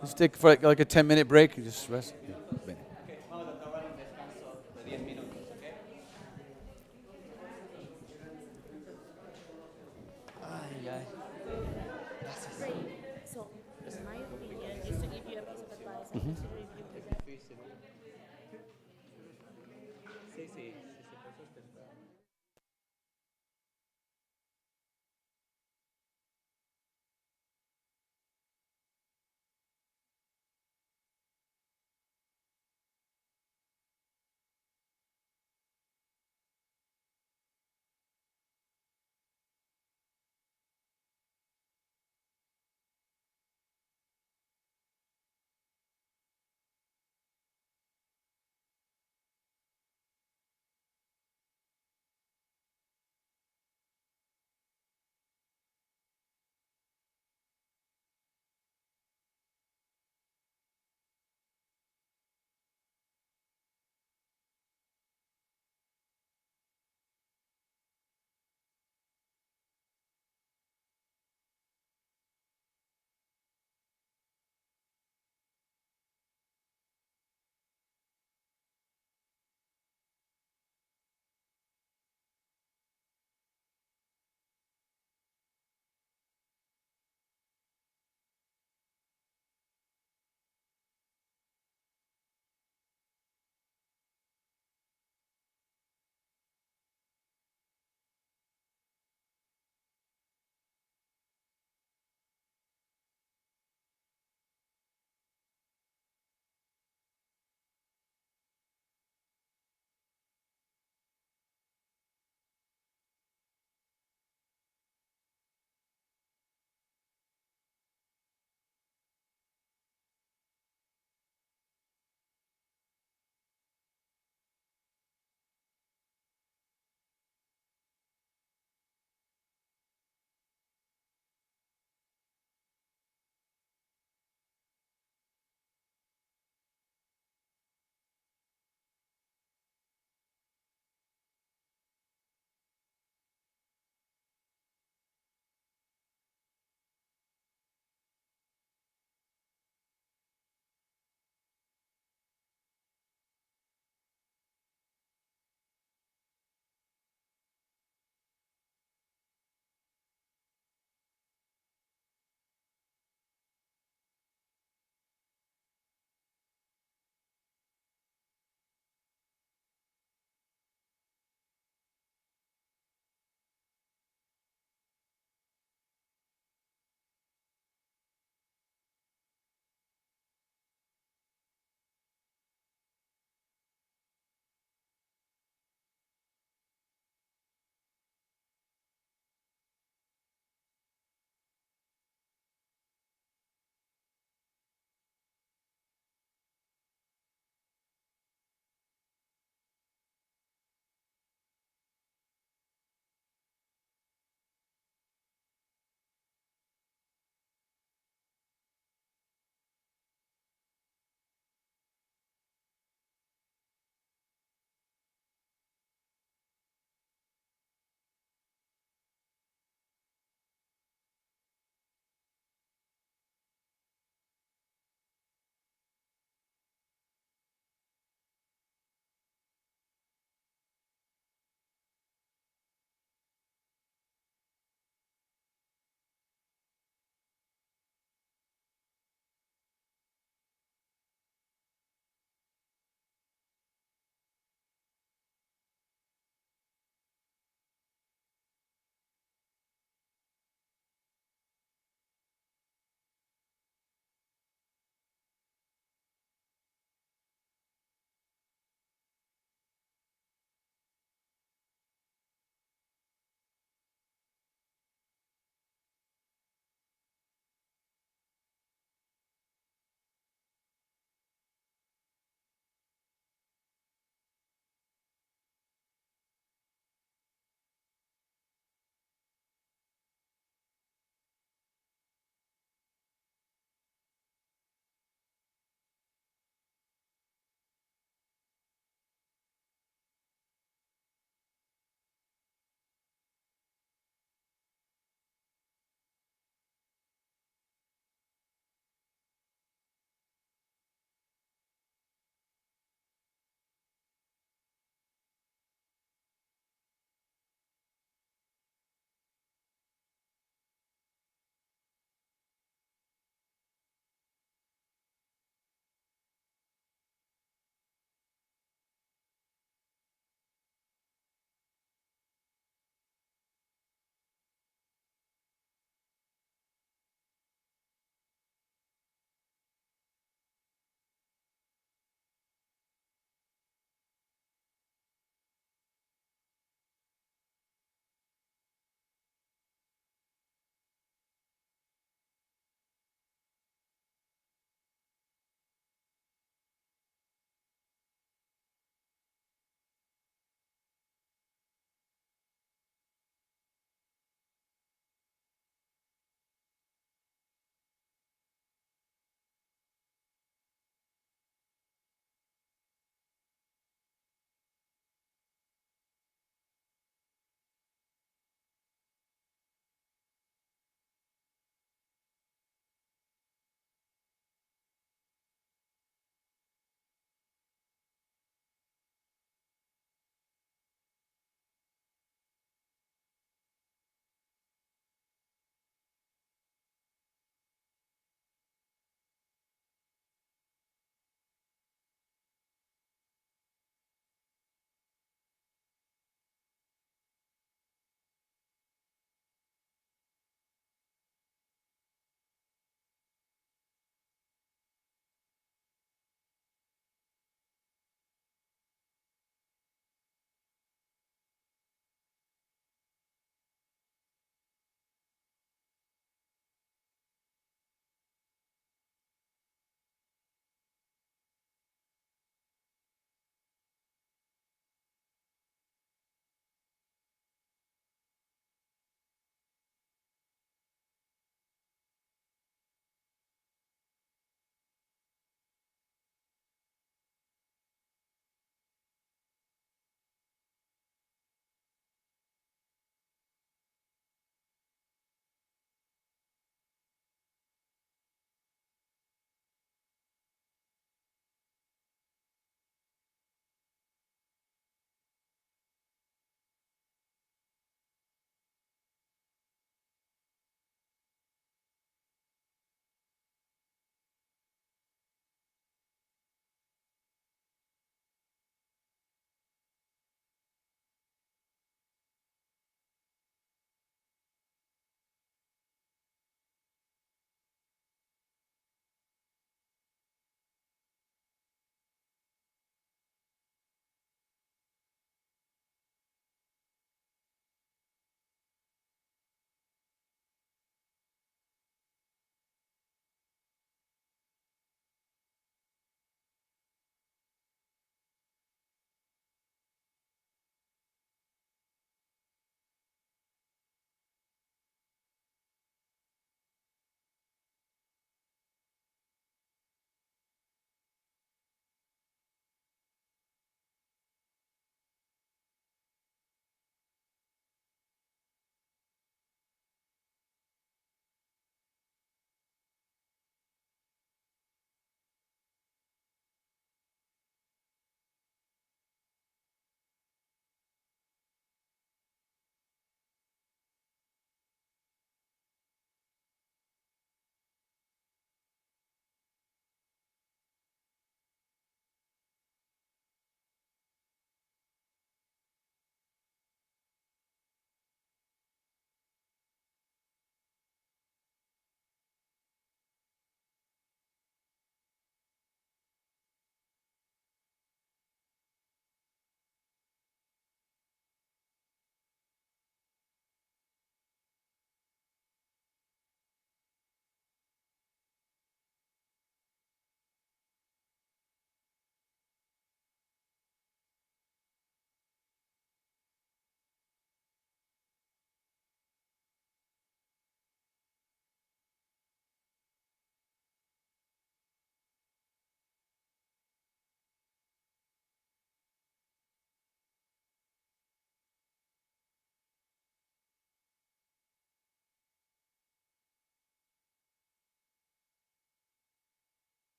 Let's take for like a 10-minute break and just rest. Yeah. Vamos a tomar un descanso de 10 minutos, ¿ok? So, in my opinion, is to give you a piece of advice and consider if you present. Sí, sí.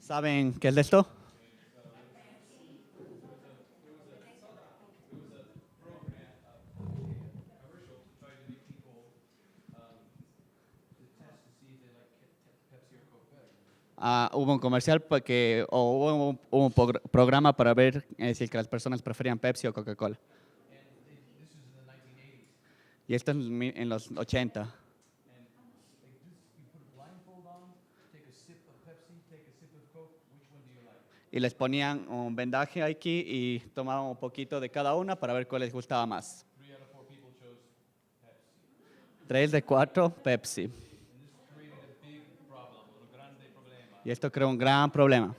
¿Saben qué es esto? Hubo un comercial o hubo un programa para ver si es que las personas preferían Pepsi o Coca-Cola. Y esto es en los 80. Y les ponían un vendaje aquí y tomaban un poquito de cada una para ver cuál les gustaba más. 3 de 4, Pepsi. Y esto creó un gran problema.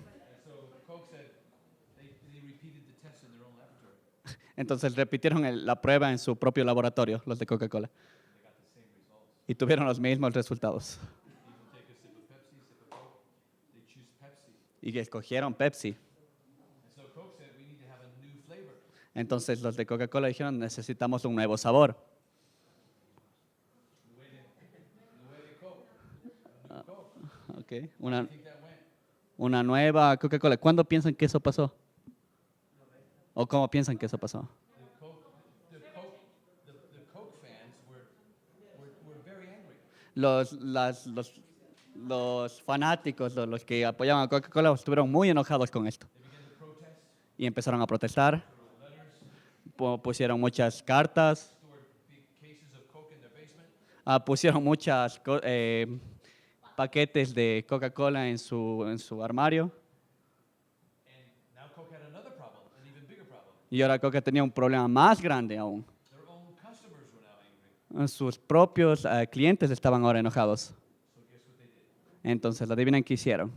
Entonces repitieron la prueba en su propio laboratorio, los de Coca-Cola. Y tuvieron los mismos resultados. Y escogieron Pepsi. Entonces los de Coca-Cola dijeron, necesitamos un nuevo sabor. Okay. Una nueva Coca-Cola. ¿Cuándo piensan que eso pasó? ¿O cómo piensan que eso pasó? Los fanáticos, los que apoyaban a Coca-Cola, estuvieron muy enojados con esto. Y empezaron a protestar. Pusieron muchas cartas. Pusieron muchas paquetes de Coca-Cola en su armario. Y ahora Coca tenía un problema más grande aún. Sus propios clientes estaban ahora enojados. Entonces, adivinen qué hicieron.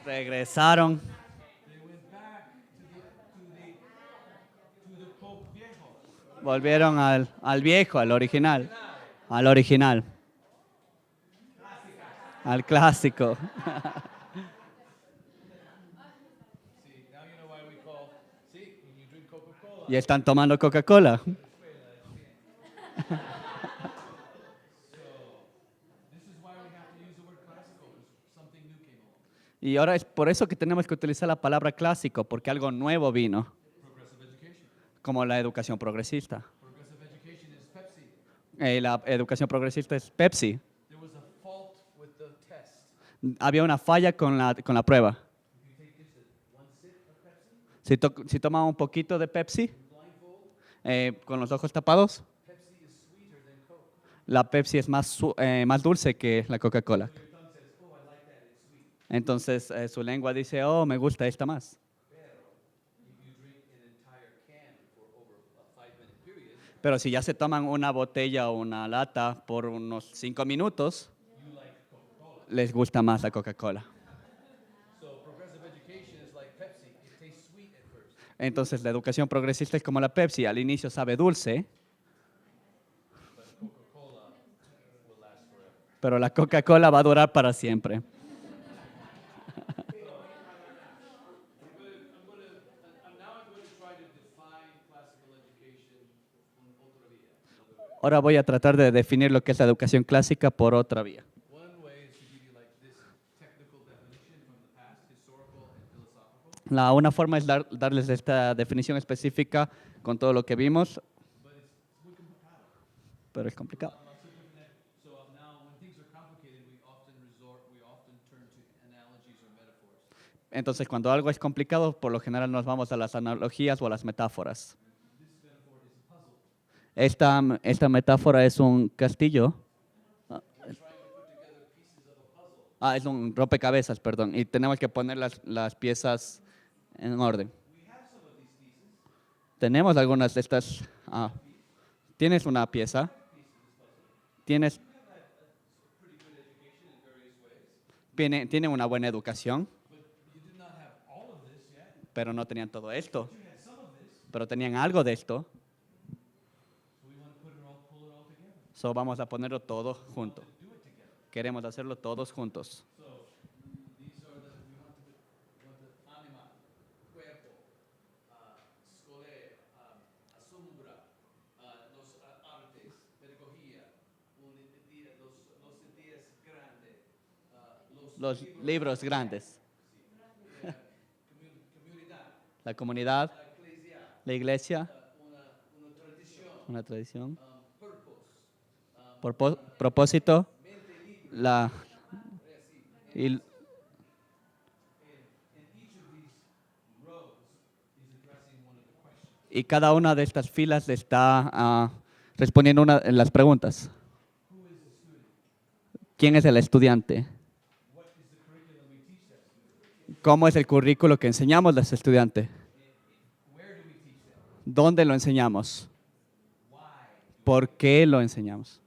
Regresaron. Volvieron al viejo, al original. Al clásico. Y están tomando Coca-Cola. Y ahora es por eso que tenemos que utilizar la palabra clásico, porque algo nuevo vino. Como la educación progresista. La educación progresista es Pepsi. Había una falla con la prueba. Si tomaba un poquito de Pepsi, con los ojos tapados, la Pepsi es más dulce que la Coca-Cola. Entonces su lengua dice, oh, me gusta esta más. Pero si ya se toman una botella o una lata por unos 5 minutos, les gusta más la Coca-Cola. Entonces la educación progresista es como la Pepsi. Al inicio sabe dulce, pero la Coca-Cola va a durar para siempre. Ahora voy a tratar de definir lo que es la educación clásica por otra vía. Una forma es darles esta definición específica con todo lo que vimos, pero es complicado. Entonces, cuando algo es complicado, por lo general nos vamos a las analogías o a las metáforas. Esta metáfora es un castillo. Es un rompecabezas, perdón. Y tenemos que poner las piezas en orden. Tenemos algunas de estas. ¿Tienes una pieza? Tiene una buena educación, pero no tenían todo esto. Pero tenían algo de esto. So vamos a ponerlo todo junto. Queremos hacerlo todos juntos. Los libros grandes. La comunidad. La iglesia. Una tradición. Propósito. Y, y cada una de estas filas está respondiendo una de las preguntas. ¿Quién es el estudiante? ¿Cómo es el currículo que enseñamos a ese estudiante? ¿Dónde lo enseñamos? ¿Por qué lo enseñamos?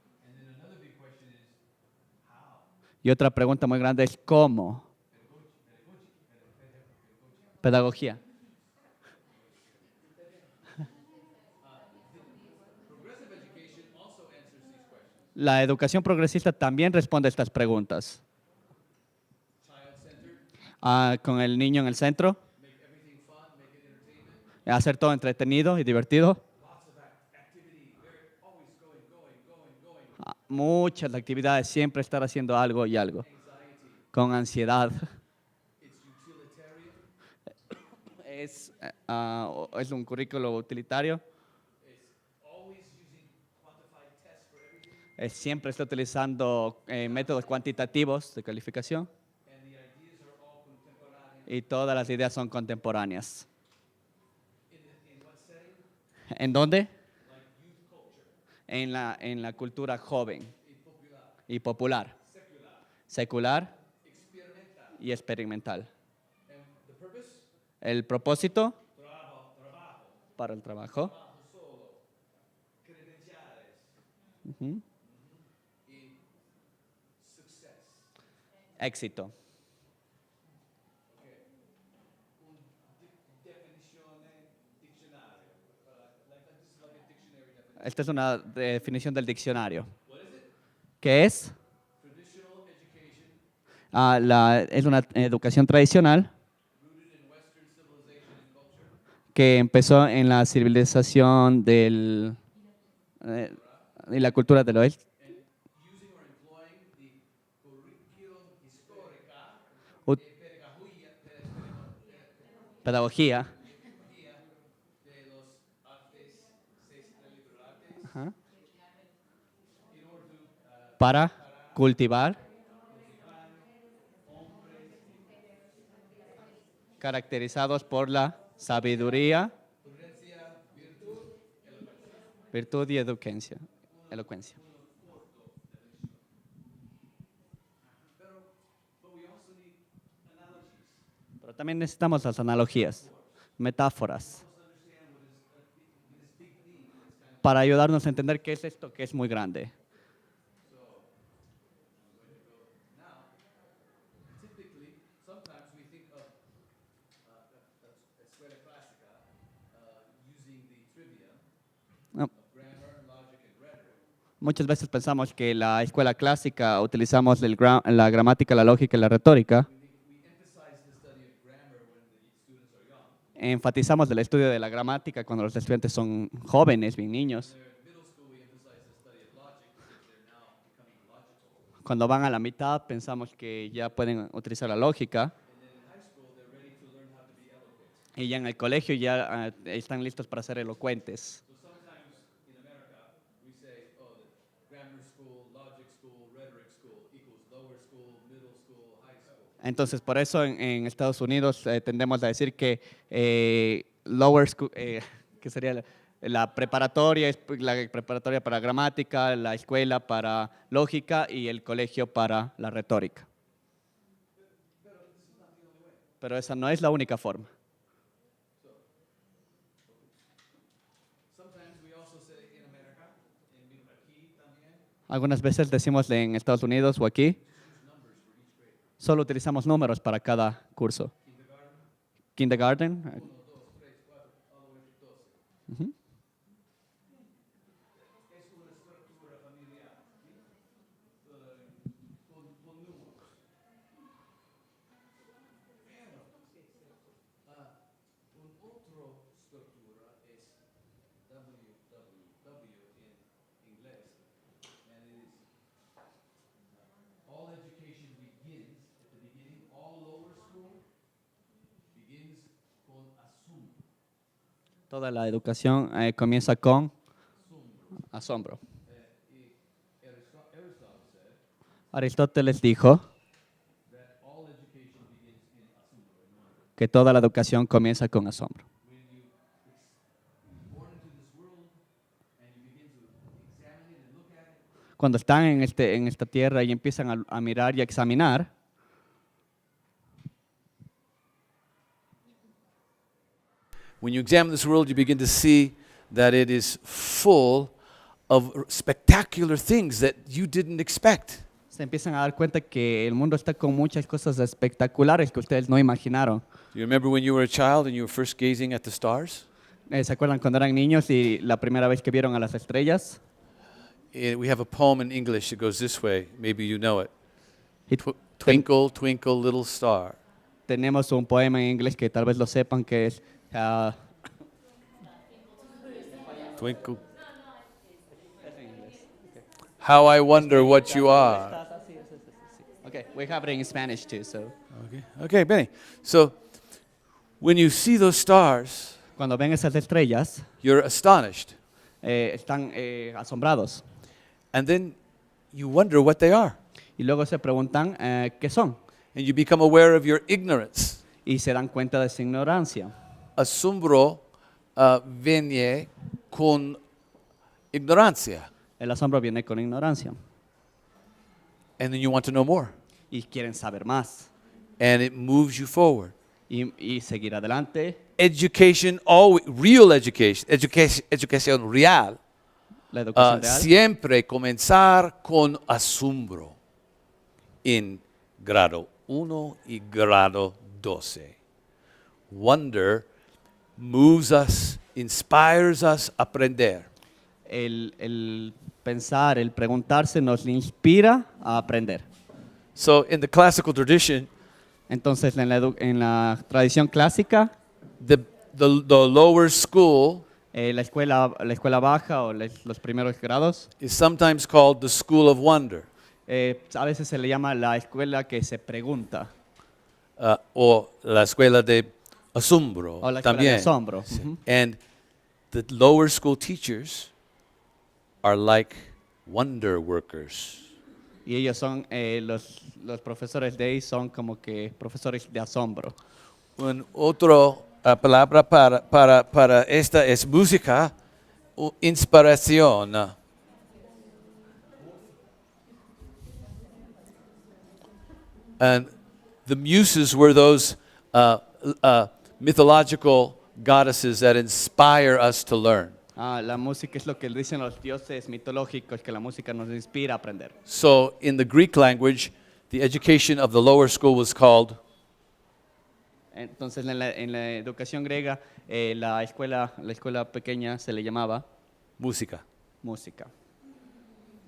Y otra pregunta muy grande es ¿cómo? Pedagogía. La educación progresista también responde a estas preguntas. Con el niño en el centro. Hacer todo entretenido y divertido. Muchas actividades, siempre estar haciendo algo y algo. Con ansiedad. Es un currículo utilitario. Siempre está utilizando métodos cuantitativos de calificación. Y todas las ideas son contemporáneas. ¿En dónde? En la cultura joven y popular, secular y experimental. El propósito para el trabajo. Éxito. Esta es una definición del diccionario. ¿Qué es? Es una educación tradicional que empezó en la civilización y la cultura del oeste. Pedagogía. Ajá. Para cultivar, caracterizados por la sabiduría, virtud y elocuencia. Pero también necesitamos las analogías, metáforas, para ayudarnos a entender qué es esto que es muy grande. Muchas veces pensamos que la escuela clásica utilizamos la gramática, la lógica y la retórica. Enfatizamos el estudio de la gramática cuando los estudiantes son jóvenes, bien niños. Cuando van a la mitad pensamos que ya pueden utilizar la lógica. Y ya en el colegio ya están listos para ser elocuentes. Entonces, por eso en Estados Unidos tendemos a decir que lower school, que sería la preparatoria para gramática, la escuela para lógica y el colegio para la retórica. Pero esa no es la única forma. Algunas veces decimos en Estados Unidos o aquí, solo utilizamos números para cada curso. Kindergarten. 1, 2, 3, 4, all the way to 12. Es una estructura familiar, con números. Pero una otra estructura es WWW en inglés. And it is all education begins at the Toda la educación comienza con asombro. Aristóteles dijo que toda la educación comienza con asombro. Cuando están en esta tierra y empiezan a mirar y a examinar, when you examine this world, you begin to see that it is full of spectacular things that you didn't expect. se empiezan a dar cuenta que el mundo está con muchas cosas espectaculares que ustedes no imaginaron. Do you remember when you were a child and you were first gazing at the stars? ¿Se acuerdan cuando eran niños y la primera vez que vieron a las estrellas? We have a poem in English that goes this way. Maybe you know it. Y Twinkle, twinkle, little star. tenemos un poema en inglés que tal vez lo sepan que es Twinkle. How I wonder what you are. Okay, we have it in Spanish too, so. Okay, Benny. So when you see those stars, Cuando ven esas estrellas, you're astonished. están asombrados And then you wonder what they are. y luego se preguntan qué son And you become aware of your ignorance. y se dan cuenta de su ignorancia. Asombro viene con ignorancia. El asombro viene con ignorancia And then you want to know more. y quieren saber más And it moves you forward. y seguir adelante. Education, always, real educación real, La educación real siempre comenzar con asombro en grado 1 y grado 12. Wonder moves us, inspires us a aprender. el pensar, el preguntarse nos inspira a aprender. So in the classical tradition, Entonces, en la tradición clásica, the lower school la escuela baja o los primeros grados, is sometimes called the school of wonder, a veces se le llama la escuela que se pregunta o la escuela de asombro o la escuela también. de asombro. Ujú. And the lower school teachers are like wonder workers. Y ellos son, los profesores de ahí son como que profesores de asombro. Otra palabra para esta es música, inspiración. And the muses were those mythological goddesses that inspire us to learn. La música es lo que dicen los dioses mitológicos, que la música nos inspira a aprender. So in the Greek language, the education of the lower school was called Entonces, en la educación griega, la escuela pequeña se le llamaba música. música.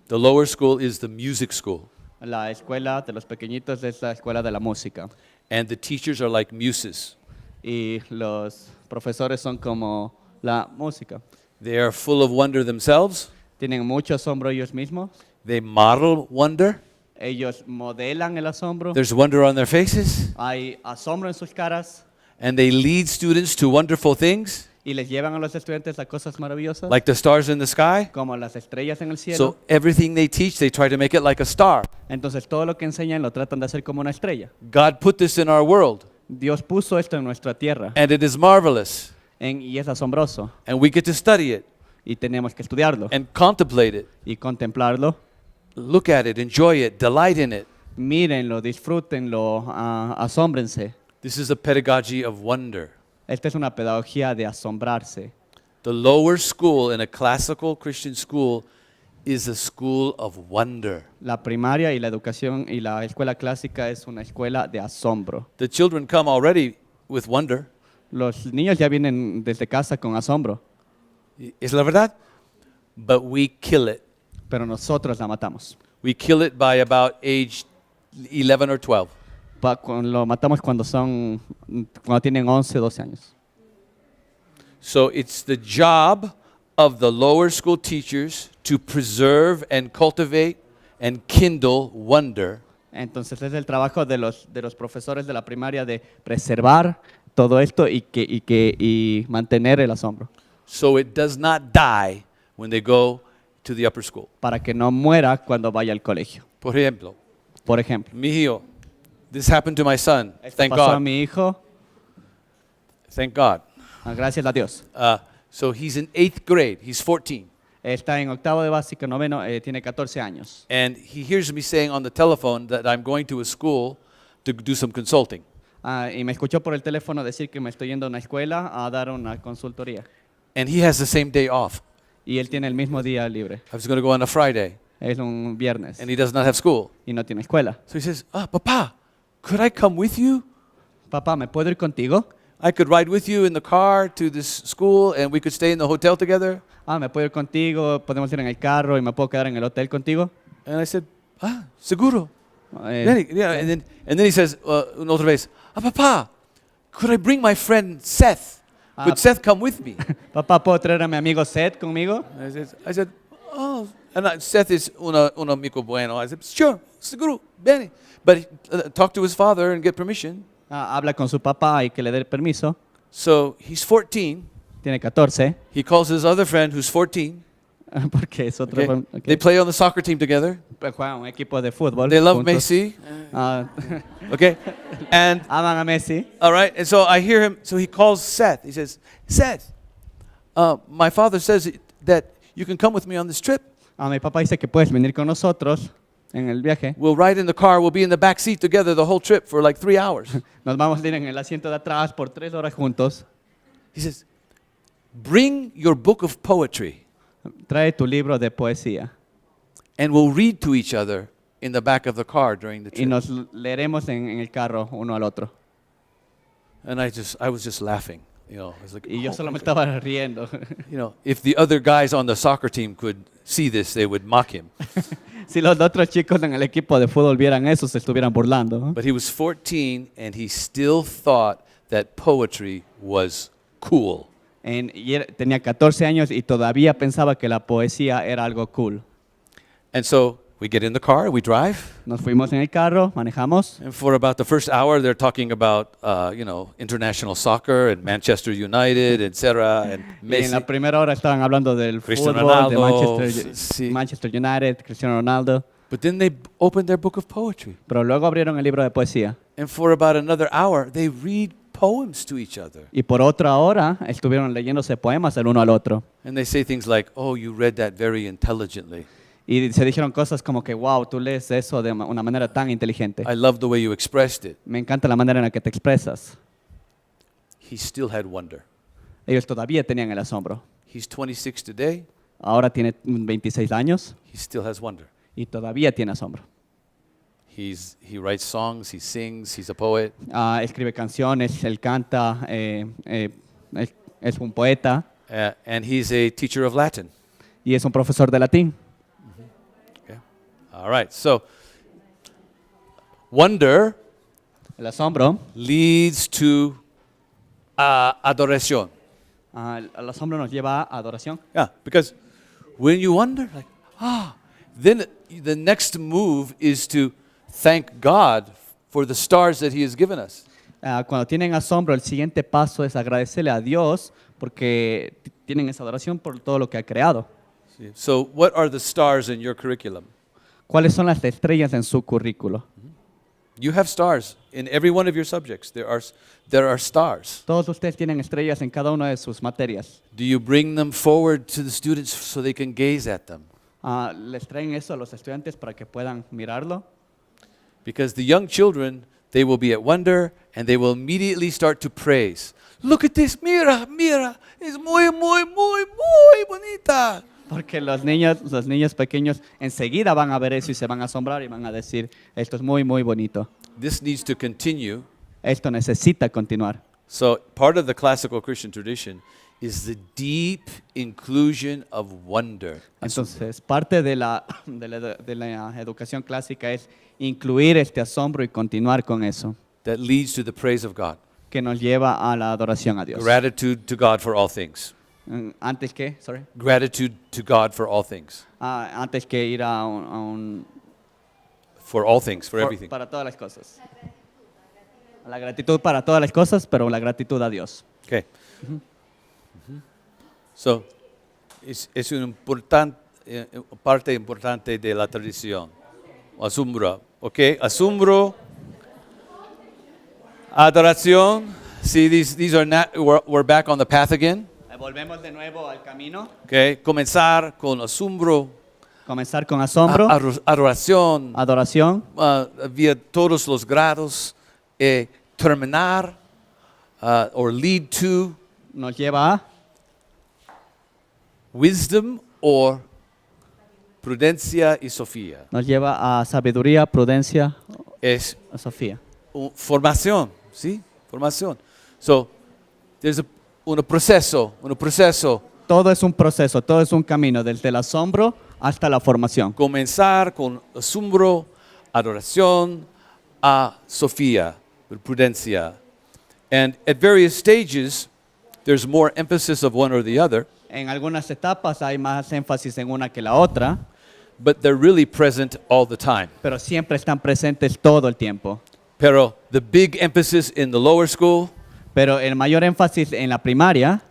The lower school is the music school. La escuela de los pequeñitos es la escuela de la música. And the teachers are like muses. Y los profesores son como la música. They are full of wonder themselves. Tienen mucho asombro ellos mismos. They model wonder. Ellos modelan el asombro. There's wonder on their faces. Hay asombro en sus caras. And they lead students to wonderful things, Y les llevan a los estudiantes a cosas maravillosas. like the stars in the sky. Como las estrellas en el cielo. So everything they teach, they try to make it like a star. Entonces todo lo que enseñan lo tratan de hacer como una estrella. God put this in our world, Dios puso esto en nuestra tierra. and it is marvelous. Y es asombroso. And we get to study it Y tenemos que estudiarlo. and contemplate it. Y contemplarlo. Look at it, enjoy it, delight in it. Mírenlo, disfrútenlo, asómbrense. This is a pedagogy of wonder. Esta es una pedagogía de asombrarse. The lower school in a classical Christian school is a school of wonder. La primaria y la educación y la escuela clásica es una escuela de asombro. The children come already with wonder. Los niños ya vienen desde casa con asombro, Es la verdad? But we kill it. pero nosotros la matamos. We kill it by about age 11 or 12. Lo matamos cuando tienen 11, 12 años. So it's the job of the lower school teachers to preserve and cultivate and kindle wonder. Entonces es el trabajo de los profesores de la primaria de preservar todo esto y mantener el asombro. So it does not die when they go to the upper school. Para que no muera cuando vaya al colegio. Por ejemplo, Por ejemplo, mi hijo, this happened to my son. esto Thank pasó a God. mi hijo, Thank God. gracias a Dios. So he's in 8th grade. He's 14. Está en octavo de básica, noveno, tiene 14 años. And he hears me saying on the telephone that I'm going to a school to do some consulting. Y me escuchó por el teléfono decir que me estoy yendo a una escuela a dar una consultoría. And he has the same day off. Y él tiene el mismo día libre. I was going to go on a Friday. Es un viernes And he does not have school. y no tiene escuela. So he says, Papa, could I come with you? Papá, ¿me puedo ir contigo? I could ride with you in the car to this school and we could stay in the hotel together. ¿Me puedo ir contigo? ¿Podemos ir en el carro y me puedo quedar en el hotel contigo? And I said, seguro. Eh, Benny, yeah, and then he says, una otra vez, Papa, could I bring my friend Seth? Could Seth come with me? Papá, ¿puedo traer a mi amigo Seth conmigo? I said, Seth is un amigo bueno. I said, sure, seguro, Benny. But talk to his father and get permission. Habla con su papá y que le dé el permiso. So he's 14. Tiene 14. He calls his other friend who's 14. Porque es otro. Okay? Okay. They play on the soccer team together. Juegan un equipo de fútbol. They love juntos. Messi. Ah, Okay? And aman a Messi. all right, and so I hear him, so he calls Seth. He says, Seth, my father says that you can come with me on this trip. Mi papá dice que puedes venir con nosotros en el viaje. We'll ride in the car, we'll be in the back seat together the whole trip for like 3 hours. Nos vamos a ir en el asiento de atrás por 3 horas juntos. He says, bring your book of poetry Trae tu libro de poesía and we'll read to each other in the back of the car during the y trip. nos leeremos en el carro uno al otro. And I was just laughing. You know, I was like, Y yo "Oh solo my me God." estaba riendo. You know, if the other guys on the soccer team could see this, they would mock him. Si los otros chicos en el equipo de fútbol vieran eso, se estuvieran burlando. But he was 14 and he still thought that poetry was cool. Tenía 14 años y todavía pensaba que la poesía era algo cool. And so we get in the car, we drive, Nos fuimos en el carro, manejamos. and for about the first hour, they're talking about, international soccer and Manchester United, etc. And Y en la Messi. primera hora estaban hablando del Cristiano fútbol, de Ronaldo, Manchester, sí. Manchester United, Cristiano Ronaldo. But then they opened their book of poetry. Pero luego abrieron el libro de poesía. And for about another hour, they read poems to each other. Y por otra hora estuvieron leyéndose poemas el uno al otro. And they say things like, oh, you read that very intelligently. Y se dijeron cosas como que, wow, tú lees eso de una manera tan inteligente. I love the way you expressed it. Me encanta la manera en la que te expresas. He still had wonder. Ellos todavía tenían el asombro. He's 26 today. Ahora tiene 26 años He still has wonder. y todavía tiene asombro. He writes songs, he sings, he's a poet. Escribe canciones, él canta, es un poeta And he's a teacher of Latin. y es un profesor de latín. Okay. All right. So wonder El asombro, leads to adoración. el asombro nos lleva a adoración. Yeah, because when you wonder, like, then the next move is to thank God for the stars that He has given us. Cuando tienen asombro, el siguiente paso es agradecerle a Dios porque tienen esa adoración por todo lo que ha creado. See? So, what are the stars in your curriculum? ¿Cuáles son las estrellas en su currículo? You have stars in every one of your subjects. There are stars. Todos ustedes tienen estrellas en cada una de sus materias. Do you bring them forward to the students so they can gaze at them? ¿Les traen eso a los estudiantes para que puedan mirarlo? Because the young children, they will be at wonder and they will immediately start to praise. Look at this, mira, mira, es muy, muy, muy, muy bonita. Porque los niños pequeños enseguida van a ver eso y se van a asombrar y van a decir, esto es muy, muy bonito. This needs to continue. Esto necesita continuar. So part of the classical Christian tradition is the deep inclusion of wonder. Entonces, parte de la educación clásica es incluir este asombro y continuar con eso, That leads to the praise of God. que nos lleva a la adoración a Dios. Gratitude to God for all things. Antes que, sorry, Gratitude to God for all things. antes que ir a un For all things, for everything. para todas las cosas. La gratitud para todas las cosas, pero la gratitud a Dios. Okay. So, es una parte importante de la tradición. Asombro, ¿ok? Asombro, adoración. See, these are not, we're back on the path again. Volvemos de nuevo al camino. Okay, comenzar con asombro, Comenzar con asombro, adoración, adoración, via todos los grados, terminar, or lead to nos lleva a wisdom or prudencia y Sofía. nos lleva a sabiduría, prudencia, Es a Sofía. formación, ¿sí? Formación. So, there's un proceso. Todo es un proceso, todo es un camino, desde el asombro hasta la formación. Comenzar con asombro, adoración a Sofía, prudencia. And at various stages, there's more emphasis of one or the other, En algunas etapas hay más énfasis en una que la otra, but they're really present all the time. pero siempre están presentes todo el tiempo. Pero the big emphasis in the lower school Pero el mayor énfasis en la primaria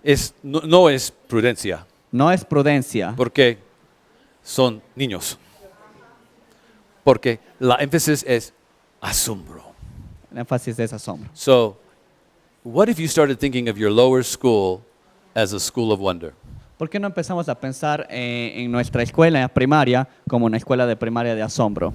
no es prudencia, no es prudencia, porque son niños. Porque la énfasis es asombro. el énfasis es asombro. So, what if you started thinking of your lower school as a school of wonder? ¿Por qué no empezamos a pensar en nuestra escuela primaria como una escuela de primaria de asombro?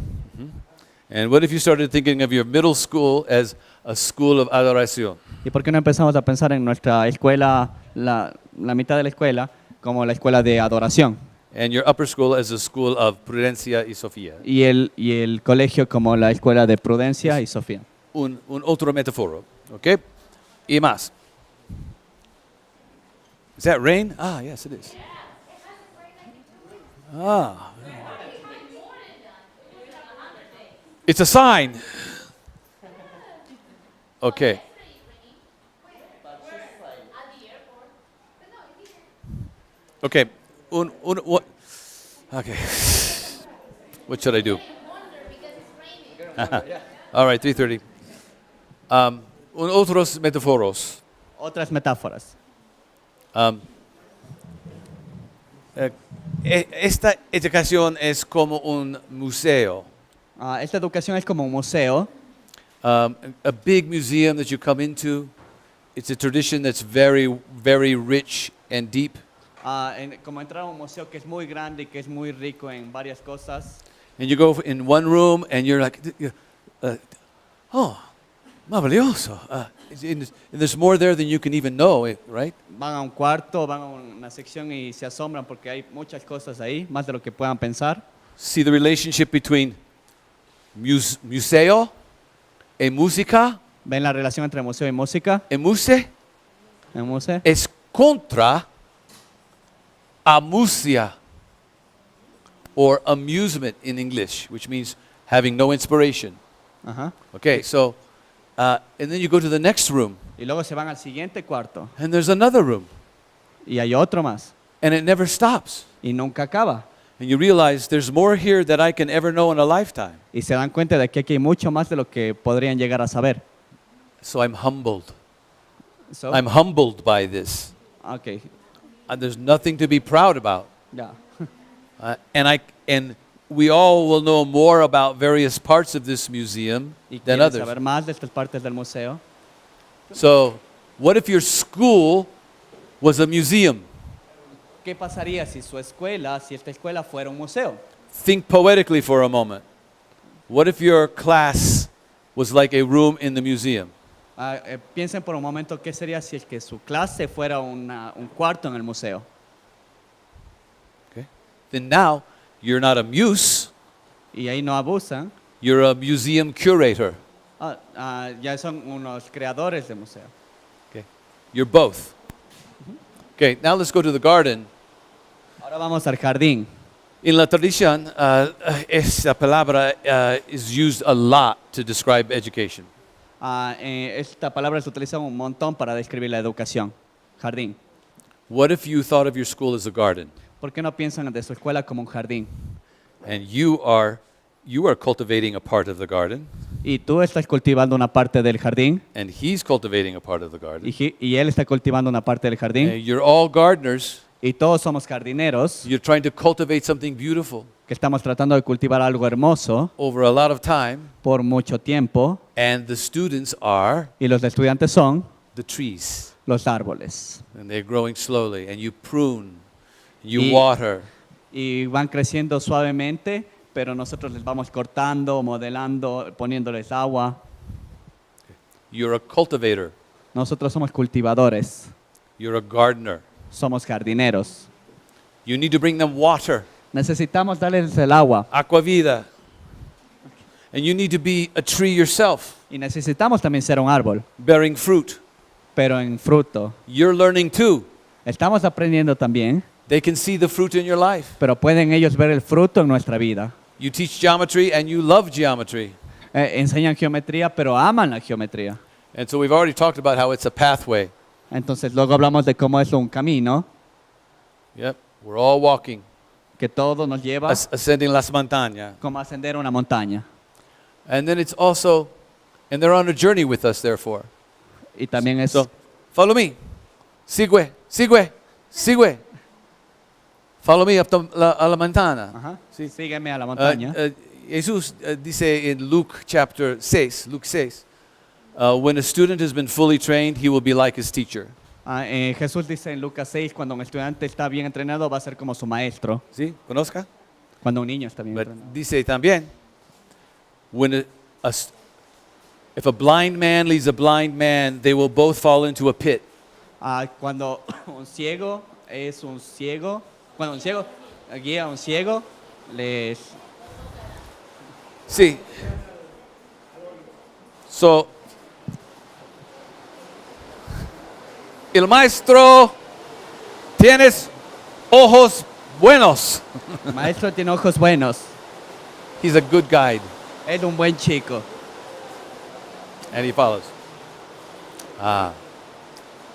And what if you started thinking of your middle school as a school of adoración? ¿Y por qué no empezamos a pensar en nuestra escuela, la mitad de la escuela, como la escuela de adoración? And your upper school as a school of prudencia y Sofía? Y el colegio como la escuela de prudencia y Sofía. Un otro metáforo, ¿ok? Y más. Is that rain? Ah, yes, it is. Ah. It's a sign. Okay. Okay. What? Okay. What should I do? All right, 3:30. Otros metáforos. Otras metáforas. Esta educación es como un museo. Esta educación es como un museo. A big museum that you come into. It's a tradition that's very, very rich and deep. Como entrar a un museo que es muy grande y que es muy rico en varias cosas. And you go in one room and you're like, oh, maravilloso. And there's more there than you can even know, right? Van a un cuarto, van a una sección y se asombran porque hay muchas cosas ahí, más de lo que puedan pensar. See the relationship between museo y música. Ven la relación entre museo y música. El museo El museo es contra amusia, or amusement in English, which means having no inspiration. Ajá. Okay, so, and then you go to the next room, Y luego se van al siguiente cuarto. and there's another room, Y hay otro más. and it never stops. Y nunca acaba. And you realize there's more here that I can ever know in a lifetime. Y se dan cuenta de que aquí hay mucho más de lo que podrían llegar a saber. So I'm humbled. So, I'm humbled by this. okay. And there's nothing to be proud about. Ya. And we all will know more about various parts of this museum Y than quieren others. saber más de estas partes del museo. So, what if your school was a museum? ¿Qué pasaría si su escuela, si esta escuela fuera un museo? Think poetically for a moment. What if your class was like a room in the museum? Piensen por un momento qué sería si es que su clase fuera un cuarto en el museo. Okay. Then now you're not a muse, Y ahí no abusan. you're a museum curator. Ya son unos creadores de museo. Okay. You're both. Okay, now let's go to the garden. Ahora vamos al jardín. In la tradición, esta palabra is used a lot to describe education. Esta palabra se utiliza un montón para describir la educación. Jardín. What if you thought of your school as a garden? ¿Por qué no piensan de su escuela como un jardín? And you are cultivating a part of the garden. Y tú estás cultivando una parte del jardín. and he's cultivating a part of the garden. Y él está cultivando una parte del jardín. And you're all gardeners. Y todos somos jardineros You're trying to cultivate something beautiful que estamos tratando de cultivar algo hermoso over a lot of time. por mucho tiempo. And the students are Y los estudiantes son the trees. los árboles. And they're growing slowly. And you prune, you Y- water. Y van creciendo suavemente, pero nosotros les vamos cortando, modelando, poniéndoles agua. You're a cultivator. Nosotros somos cultivadores, You're a gardener. somos jardineros. You need to bring them water, Necesitamos darles el agua aqua vida. And you need to be a tree yourself, y necesitamos también ser un árbol, bearing fruit. pero en fruto. You're learning too. Estamos aprendiendo también, They can see the fruit in your life. pero pueden ellos ver el fruto en nuestra vida. You teach geometry and you love geometry. Enseñan geometría, pero aman la geometría. And so we've already talked about how it's a pathway. Entonces luego hablamos de cómo es un camino Yep. We're all walking, que todo nos lleva ascending las montañas. como a ascender una montaña. And then it's also, and they're on a journey with us, therefore. Y también es... So, follow me. Sigue, sigue, sigue. Follow me up a la montana. Ajá. Sígueme a la montaña. Jesús dice en Luke chapter 6, Luke 6, when a student has been fully trained, he will be like his teacher. Jesús dice en Lucas 6, cuando un estudiante está bien entrenado, va a ser como su maestro. ¿Sí? ¿Conozca? Cuando un niño está bien But entrenado. dice también, when if a blind man leads a blind man, they will both fall into a pit. Cuando un ciego es un ciego, cuando un ciego guía a un ciego, les... Sí. So, el maestro tienes ojos buenos. El maestro tiene ojos buenos, He's a good guide, es un buen chico. and he follows.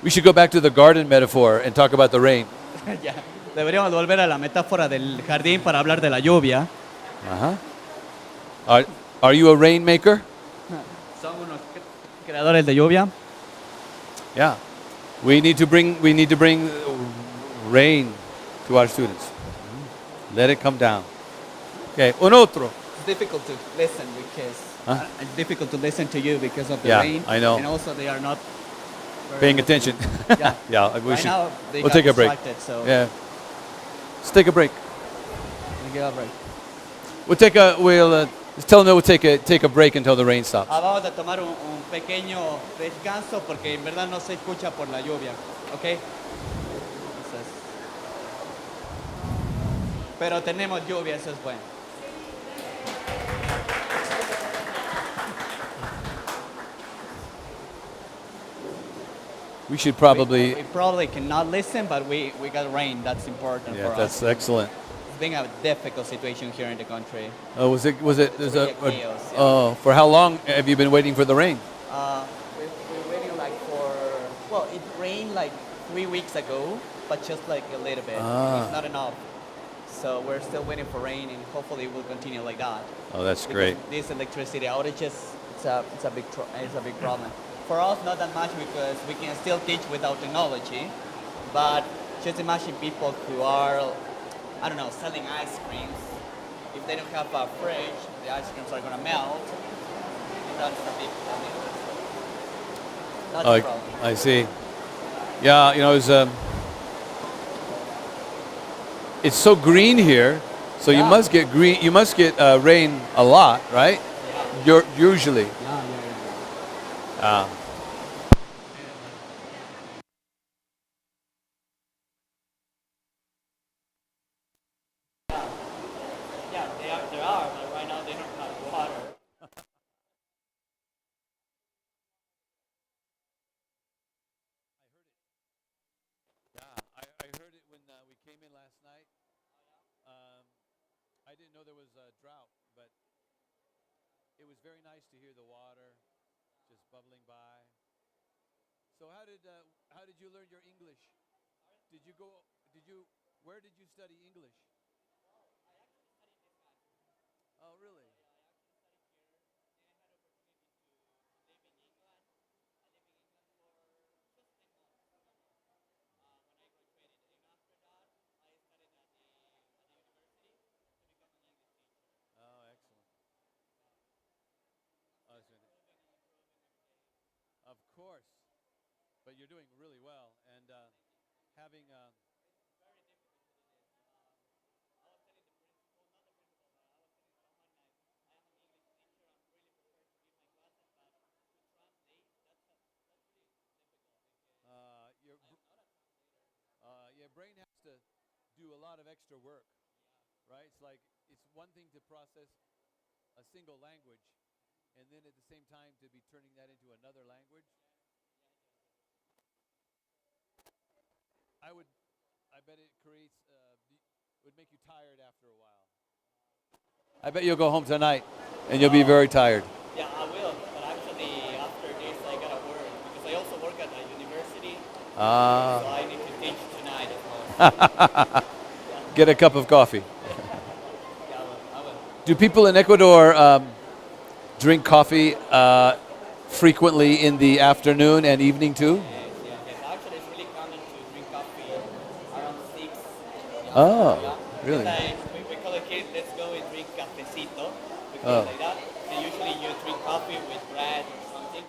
We should go back to the garden metaphor and talk about the rain. Ya. Deberíamos volver a la metáfora del jardín para hablar de la lluvia. Are you a rainmaker? Son unos creadores de lluvia. Yeah. We need to bring rain to our students. Let it come down. Okay, un otro. It's difficult to listen because it's difficult to listen to you because of the Yeah, rain. I know. And also they are not very Paying attention. Yeah. Yeah, we Right should. now they We'll got take a break. distracted, so Yeah. Let's take a break. we get a break. Tell them we'll take a break until the rain stops. Vamos a tomar un pequeño descanso porque en verdad no se escucha por la lluvia, ¿ok? Entonces, pero tenemos lluvia, eso es bueno. We should probably. We probably cannot listen, but we got rain. That's important Yeah, for that's us. excellent. It's been a difficult situation here in the country. Was it? There's really a chaos, yeah. Oh, for how long have you been waiting for the rain? We're waiting like well, it rained like 3 weeks ago, but just like a little bit. It's not enough. So we're still waiting for rain, and hopefully it will continue like that. Oh, that's Because great. these electricity outages, it's a big problem. For us, not that much because we can still teach without technology. But just imagine people who are, I don't know, selling ice creams. If they don't have a fridge, the ice creams are gonna melt. And that's a big problem. That's a problem. I see. Yeah, it's so green here, so you Yeah. must get green. You must get rain a lot, right? Usually. Yeah, there are, but right now they don't have water. I heard it when we came in last night. I didn't know there was a drought, but it was very nice to hear the water just bubbling by. So how did you learn your English? Where did you study English? Oh, really? course. But you're doing really well. And having... your brain has to do a lot of extra work, right? It's like, it's one thing to process a single language, and then at the same time to be turning that into another language. I bet it creates, would make you tired after a while. I bet you'll go home tonight, and you'll be very tired. Yeah, I will. But actually, after this, I gotta work because I also work at a university. So I need to teach tonight as well. Get a cup of coffee. Yeah, I will. Do people in Ecuador drink coffee frequently in the afternoon and evening too? Yes. Actually, it's really common to drink coffee around 6. Oh, Yeah. really? Like, we call it kids, let's go and drink cafecito. We call it like that. And usually you drink coffee with bread or something.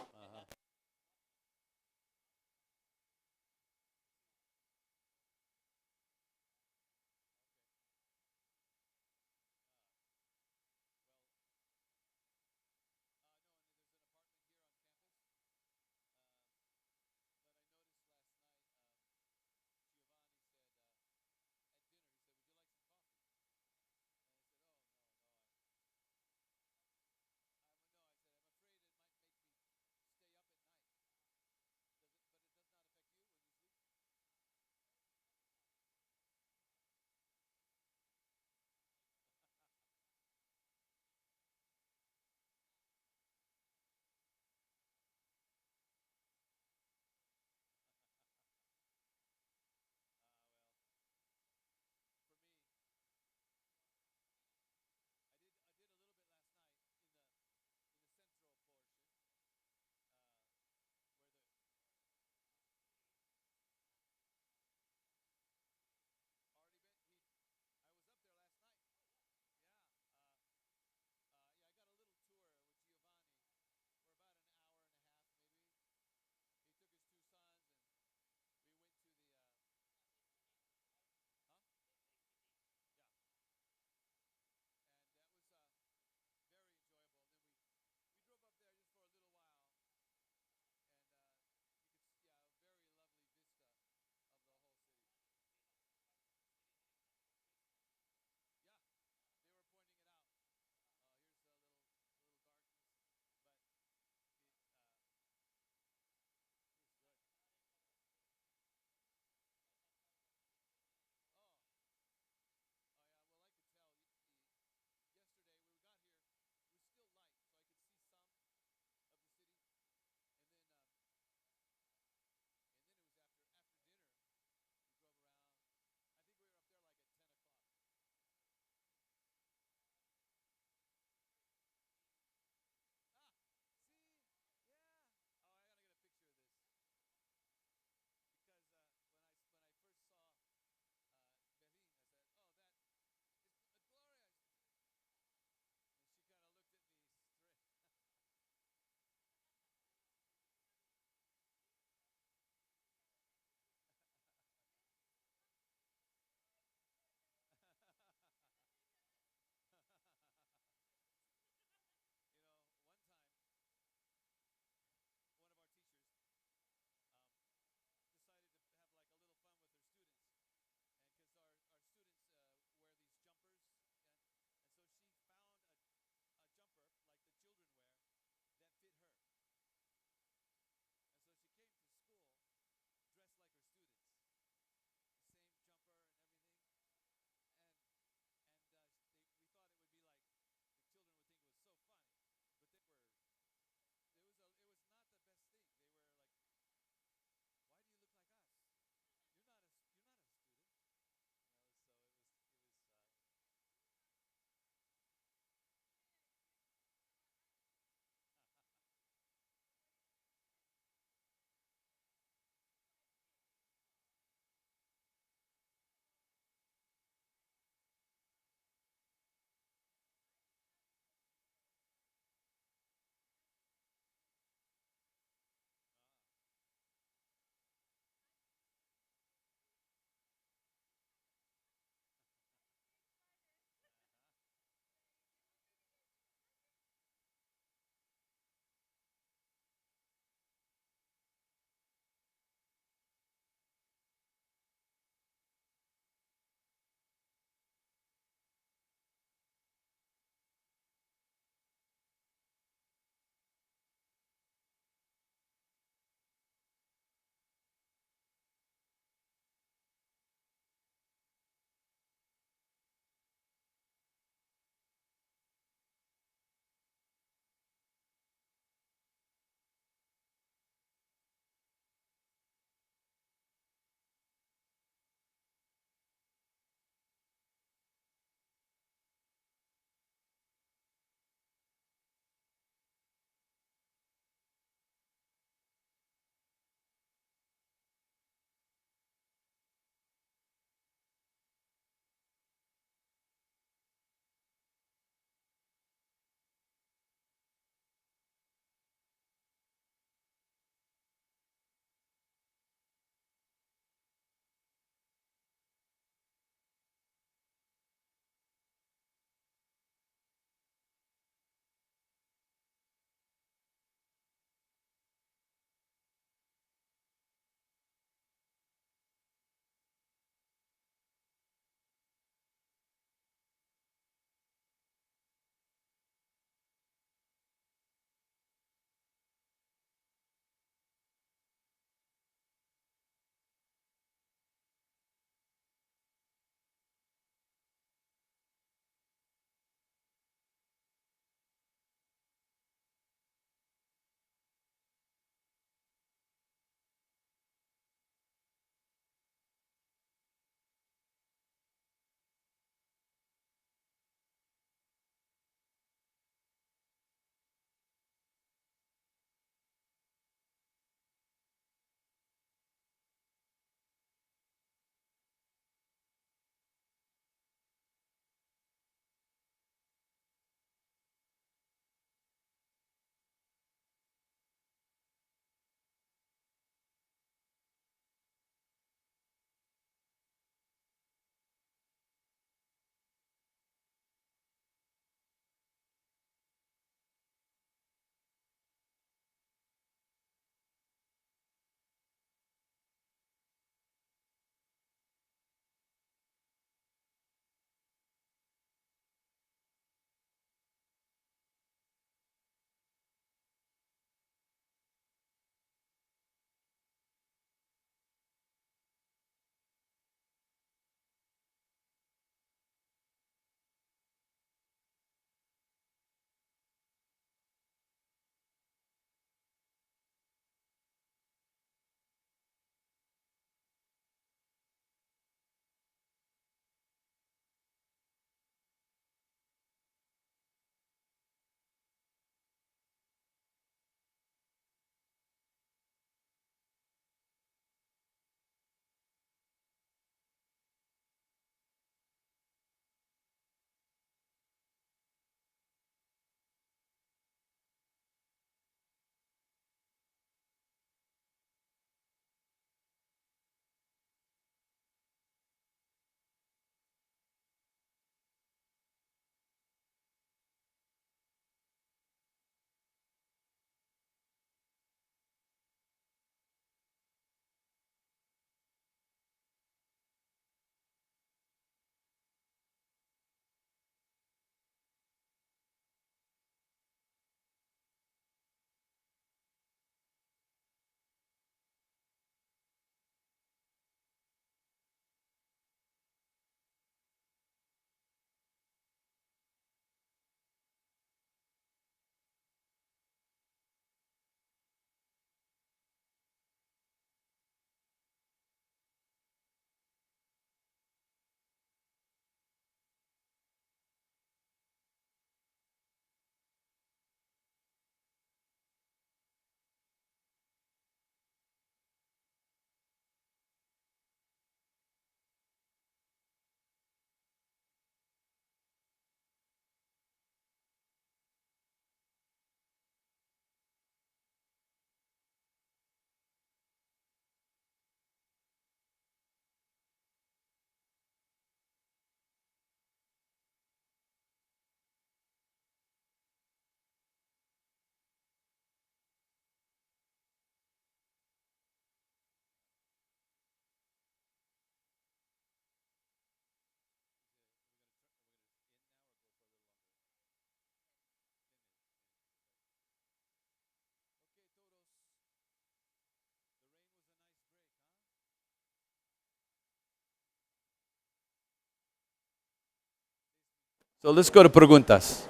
So let's go to preguntas.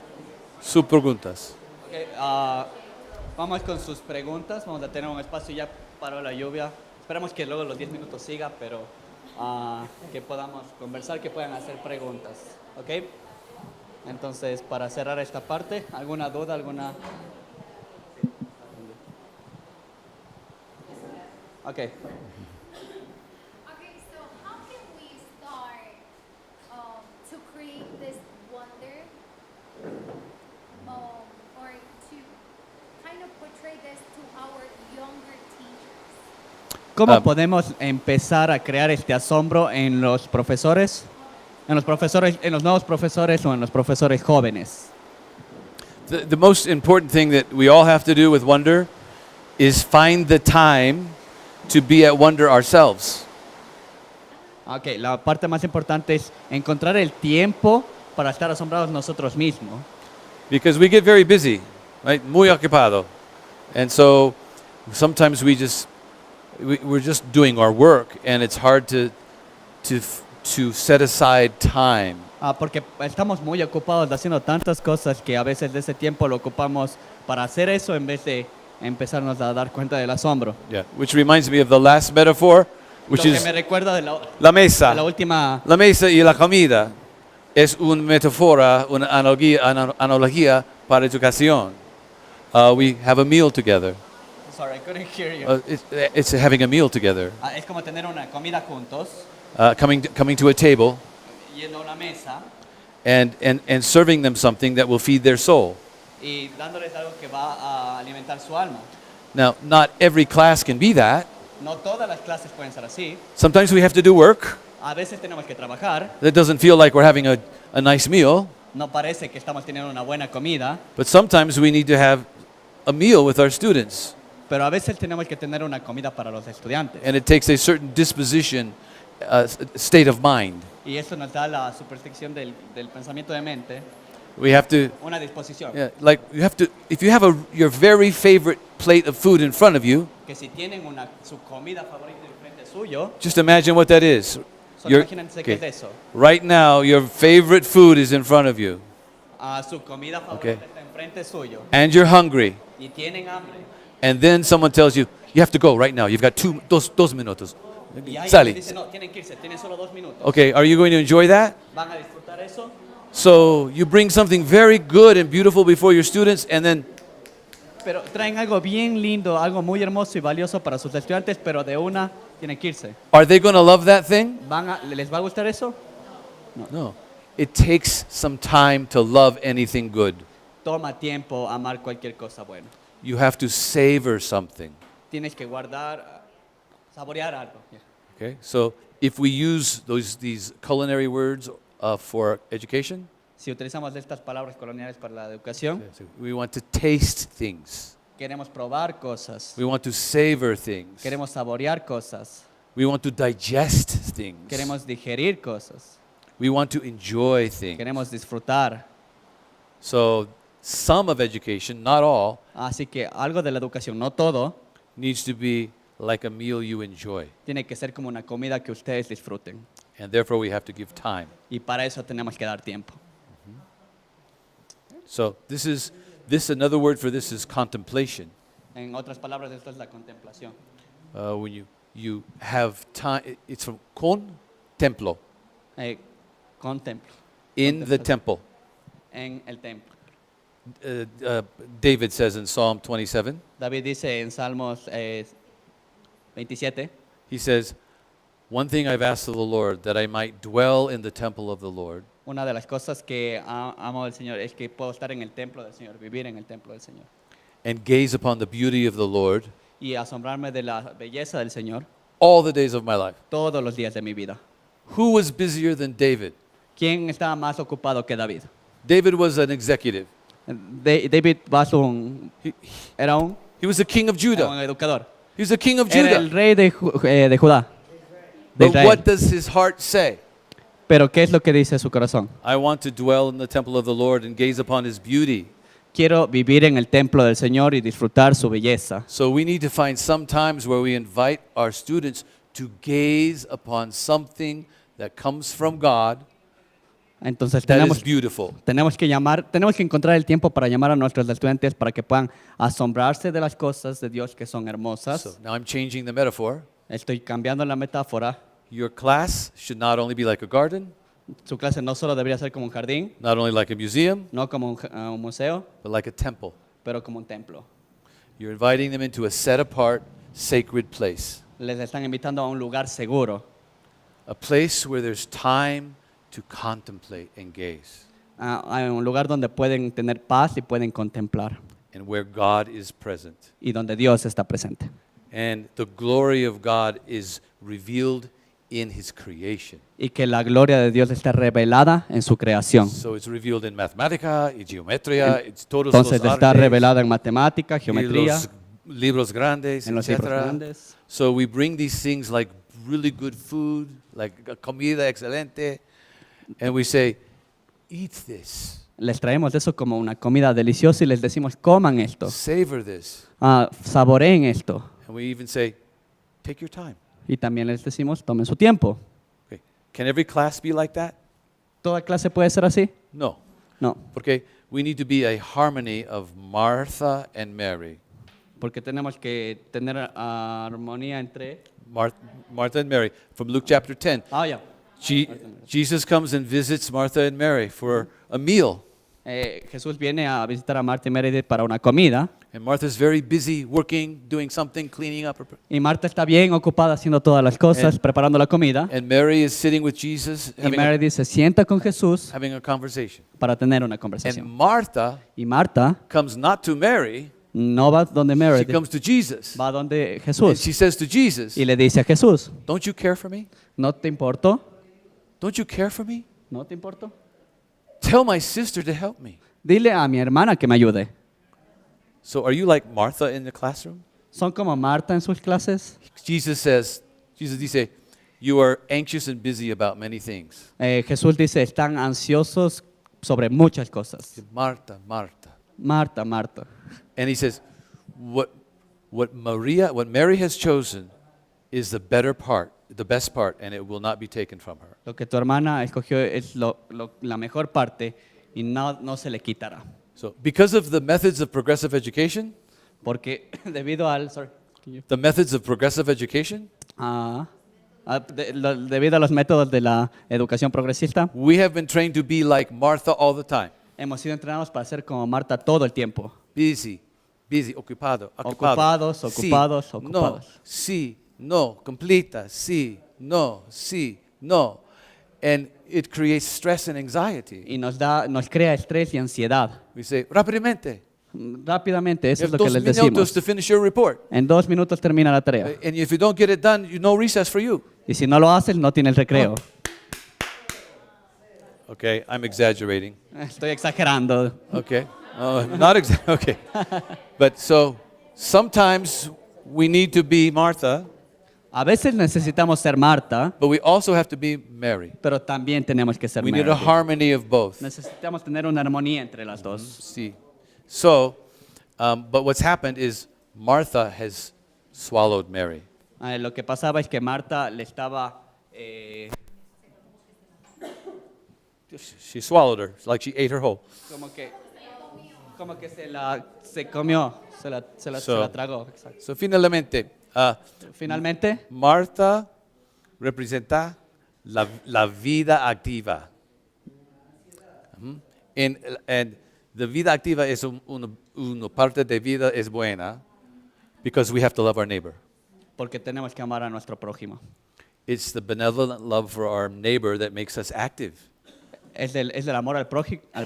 Sus preguntas. Okay, vamos con sus preguntas. Vamos a tener un espacio ya para la lluvia. Esperamos que luego los 10 minutos siga, pero que podamos conversar, que puedan hacer preguntas. ¿Ok? Entonces, para cerrar esta parte, ¿alguna duda, alguna...? Ok. Okay, so how can we start to create this wonder or to kind of portray this to our younger teachers? ¿Cómo podemos empezar a crear este asombro en los profesores? En los nuevos profesores o en los profesores jóvenes. The most important thing that we all have to do with wonder is find the time to be at wonder ourselves. Ok, la parte más importante es encontrar el tiempo para estar asombrados nosotros mismos. Because we get very busy, right? Muy ocupado. And so sometimes we're just doing our work and it's hard to set aside time. Porque estamos muy ocupados haciendo tantas cosas que a veces de ese tiempo lo ocupamos para hacer eso en vez de empezarnos a dar cuenta del asombro. Yeah, which reminds me of the last metaphor, which Lo que is me recuerda de la mesa. la última... La mesa y la comida es una metáfora, una analogía para educación. We have a meal together. Sorry, I couldn't hear you. It's having a meal together. Es como tener una comida juntos, Coming to a table yendo a una mesa and serving them something that will feed their soul. y dándoles algo que va a alimentar su alma. Now, not every class can be that. No todas las clases pueden ser así. Sometimes we have to do work A veces tenemos que trabajar. that doesn't feel like we're having a nice meal, No parece que estamos teniendo una buena comida, but sometimes we need to have a meal with our students. pero a veces tenemos que tener una comida para los estudiantes. And it takes a certain disposition, state of mind. Y eso nos da la superstición del pensamiento de mente, We have to, una disposición. yeah, like you have to, if you have your very favorite plate of food in front of you, Que si tienen su comida favorita enfrente suyo, just imagine what that is. solo Your- imagínense qué es okay. eso. Right now, your favorite food is in front of you, Su comida favorita Okay. está enfrente suyo and you're hungry. y tienen hambre. And then someone tells you, you have to go right now. You've got dos minutos. Y alguien Sally. les dice, no, tienen que irse, tienen solo 2 minutos. Okay, are you going to enjoy that? ¿Van a disfrutar eso? So you bring something very good and beautiful before your students, and then Pero traen algo bien lindo, algo muy hermoso y valioso para sus estudiantes, pero de una tienen que irse. are they going to love that thing? ¿Les va a gustar eso? No. It takes some time to love anything good. Toma tiempo amar cualquier cosa buena. You have to savor something. Tienes que guardar, saborear algo. Okay? So if we use these culinary words for education, Si utilizamos estas palabras coloniales para la educación, we want to taste things. queremos probar cosas, We want to savor things. queremos saborear cosas, We want to digest things. queremos digerir cosas, We want to enjoy things. queremos disfrutar. So some of education, not all, Así que algo de la educación, no todo, needs to be like a meal you enjoy. tiene que ser como una comida que ustedes disfruten. And therefore we have to give time. Y para eso tenemos que dar tiempo. So another word for this is contemplation. En otras palabras, esto es la contemplación. When you have time, it's from contemplo, Contemplo. in the temple. En el templo. David says in Psalm 27, David dice en Salmos 27, he says, one thing I've asked of the Lord, that I might dwell in the temple of the Lord. una de las cosas que amo del Señor es que puedo estar en el templo del Señor, vivir en el templo del Señor. And gaze upon the beauty of the Lord Y asombrarme de la belleza del Señor all the days of my life. todos los días de mi vida. Who was busier than David? ¿Quién estaba más ocupado que David? David was an executive. David era un He was the king of Judah. educador. He was the king of Era el Judah. rey de Judá. De But Israel. what does his heart say? Pero ¿qué es lo que dice su corazón? I want to dwell in the temple of the Lord and gaze upon his beauty. Quiero vivir en el templo del Señor y disfrutar su belleza. So we need to find some times where we invite our students to gaze upon something that comes from God Entonces That tenemos is beautiful. tenemos que encontrar el tiempo para llamar a nuestros estudiantes para que puedan asombrarse de las cosas de Dios que son hermosas. So now I'm changing the metaphor. Estoy cambiando la metáfora. Your class should not only be like a garden, Su clase no solo debería ser como un jardín, not only like a museum, no como un museo, but like a temple. pero como un templo. You're inviting them into a set-apart, sacred place. Les están invitando a un lugar seguro, A place where there's time to contemplate and gaze, a un lugar donde pueden tener paz y pueden contemplar, and where God is present. y donde Dios está presente. And the glory of God is revealed in His creation. Y que la gloria de Dios está revelada en su creación. So it's revealed in mathematica, y geometría, it's todos Entonces los está artes, revelada en matemática, y geometría, los libros grandes, en los libros etc. grandes. So we bring these things like really good food, like comida excelente, and we say, eat this, Les traemos eso como una comida deliciosa y les decimos, coman esto, savor this. saboreen esto. And we even say, take your time. Y también les decimos, tomen su tiempo. Okay. Can every class be like that? ¿Toda clase puede ser así? No. No, Okay, we need to be a harmony of Martha and Mary. porque tenemos que tener armonía entre... Martha and Mary from Luke chapter 10. Ya. Jesus comes and visits Martha and Mary for a meal. Jesús viene a visitar a Marta y Meredith para una comida. And Martha's very busy working, doing something, cleaning up. Y Marta está bien ocupada haciendo todas las cosas, preparando la comida. And Mary is sitting with Jesus Y Meredith se sienta con Jesús having a conversation. para tener una And conversación. Martha Y Marta comes not to Mary, no va donde she Meredith, comes to Jesus. va donde And Jesús. she says to Jesus, Y le dice a Jesús, don't you care for me? ¿no te importó? Don't you care for me? ¿No te importó? Tell my sister to help me. Dile a mi hermana que me ayude. So are you like Martha in the classroom? ¿Son como Marta en sus clases? Jesus dice, you are anxious and busy about many things. Jesús dice, están ansiosos sobre muchas cosas. Martha, Martha. Marta, Marta. And he says, what Mary has chosen is the better part, the best part, and it will not be taken from her. Lo que tu hermana escogió es la mejor parte y no se le quitará. So because of the methods of progressive education, Porque debido al... debido a los métodos de la educación progresista, we have been trained to be like Martha all the time. hemos sido entrenados para ser como Marta todo el tiempo. Busy, ocupado. Ocupados, Sí, ocupados, ocupados. No, sí, no, completa, sí, no. And it creates stress and anxiety. Y nos crea estrés y ansiedad. We say, rápidamente. Rápidamente, eso You es have lo que 2 les minutos decimos. to finish your report. En 2 minutos termina la tarea. And if you don't get it done, no recess for you. Y si no lo haces, no tiene el recreo. Okay, I'm exaggerating. Estoy exagerando. Okay, okay. But so sometimes we need to be Martha, A veces necesitamos ser Marta, but we also have to be Mary. pero también tenemos que ser We need a Meredith. harmony of both. Necesitamos tener una armonía entre las dos. See, so, but what's happened is Martha has swallowed Mary. Lo que pasaba es que Marta le estaba... She swallowed her, like she ate her whole. como que se comió, se la tragó. Exacto. So finalmente, Finalmente, Martha representa la vida activa. And the vida activa es una parte de vida es buena because we have to love our neighbor. porque tenemos que amar a nuestro prójimo. It's the benevolent love for our neighbor that makes us active. Es del amor al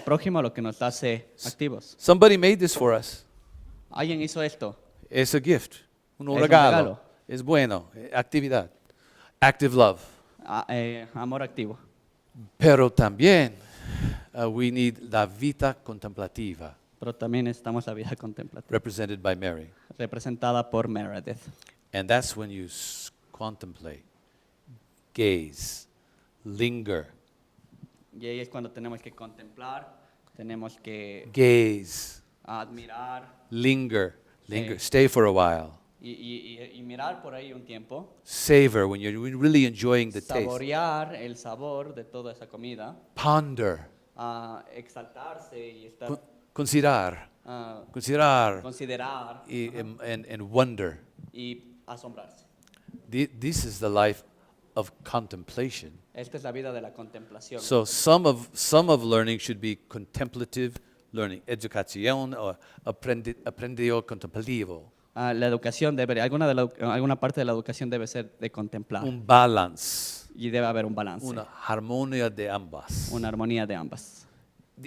prójimo lo que nos hace activos. Somebody made this for us. Alguien hizo esto. Es a gift, un un regalo. regalo. Es bueno, actividad. Active love. Amor activo. Pero también we need la vida contemplativa, Pero también necesitamos la vida contemplativa, represented by Mary. representada por Meredith. And that's when you contemplate, gaze, linger. Y ahí es cuando tenemos que contemplar, tenemos que Gaze, admirar, linger, stay for a while. y mirar por ahí un tiempo, savor when you're really enjoying the taste, saborear el sabor de toda esa comida, ponder, exaltarse y estar, considerar, considerar and wonder. y asombrarse. This is the life of contemplation. Esta es la vida de la contemplación. So some of learning should be contemplative learning, educación o aprendido contemplativo. La educación alguna parte de la educación debe ser de contemplar. Un balance, Y debe haber un balance, una armonía de ambas. una armonía de ambas.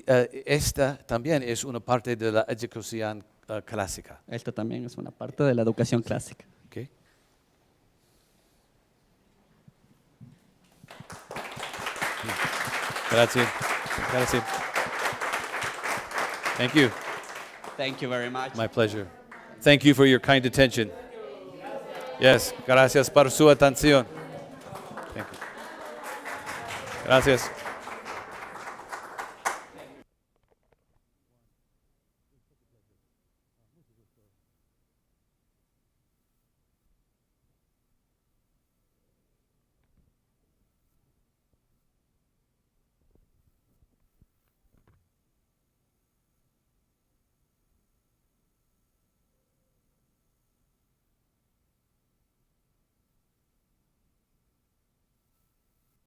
Esta también es una parte de la educación clásica. Esto también es una parte de la educación clásica. Okay? Gracias. Gracias. Thank you. Thank you very much. My pleasure. Thank you for your kind attention. Yes, gracias por su atención. Thank you. Gracias.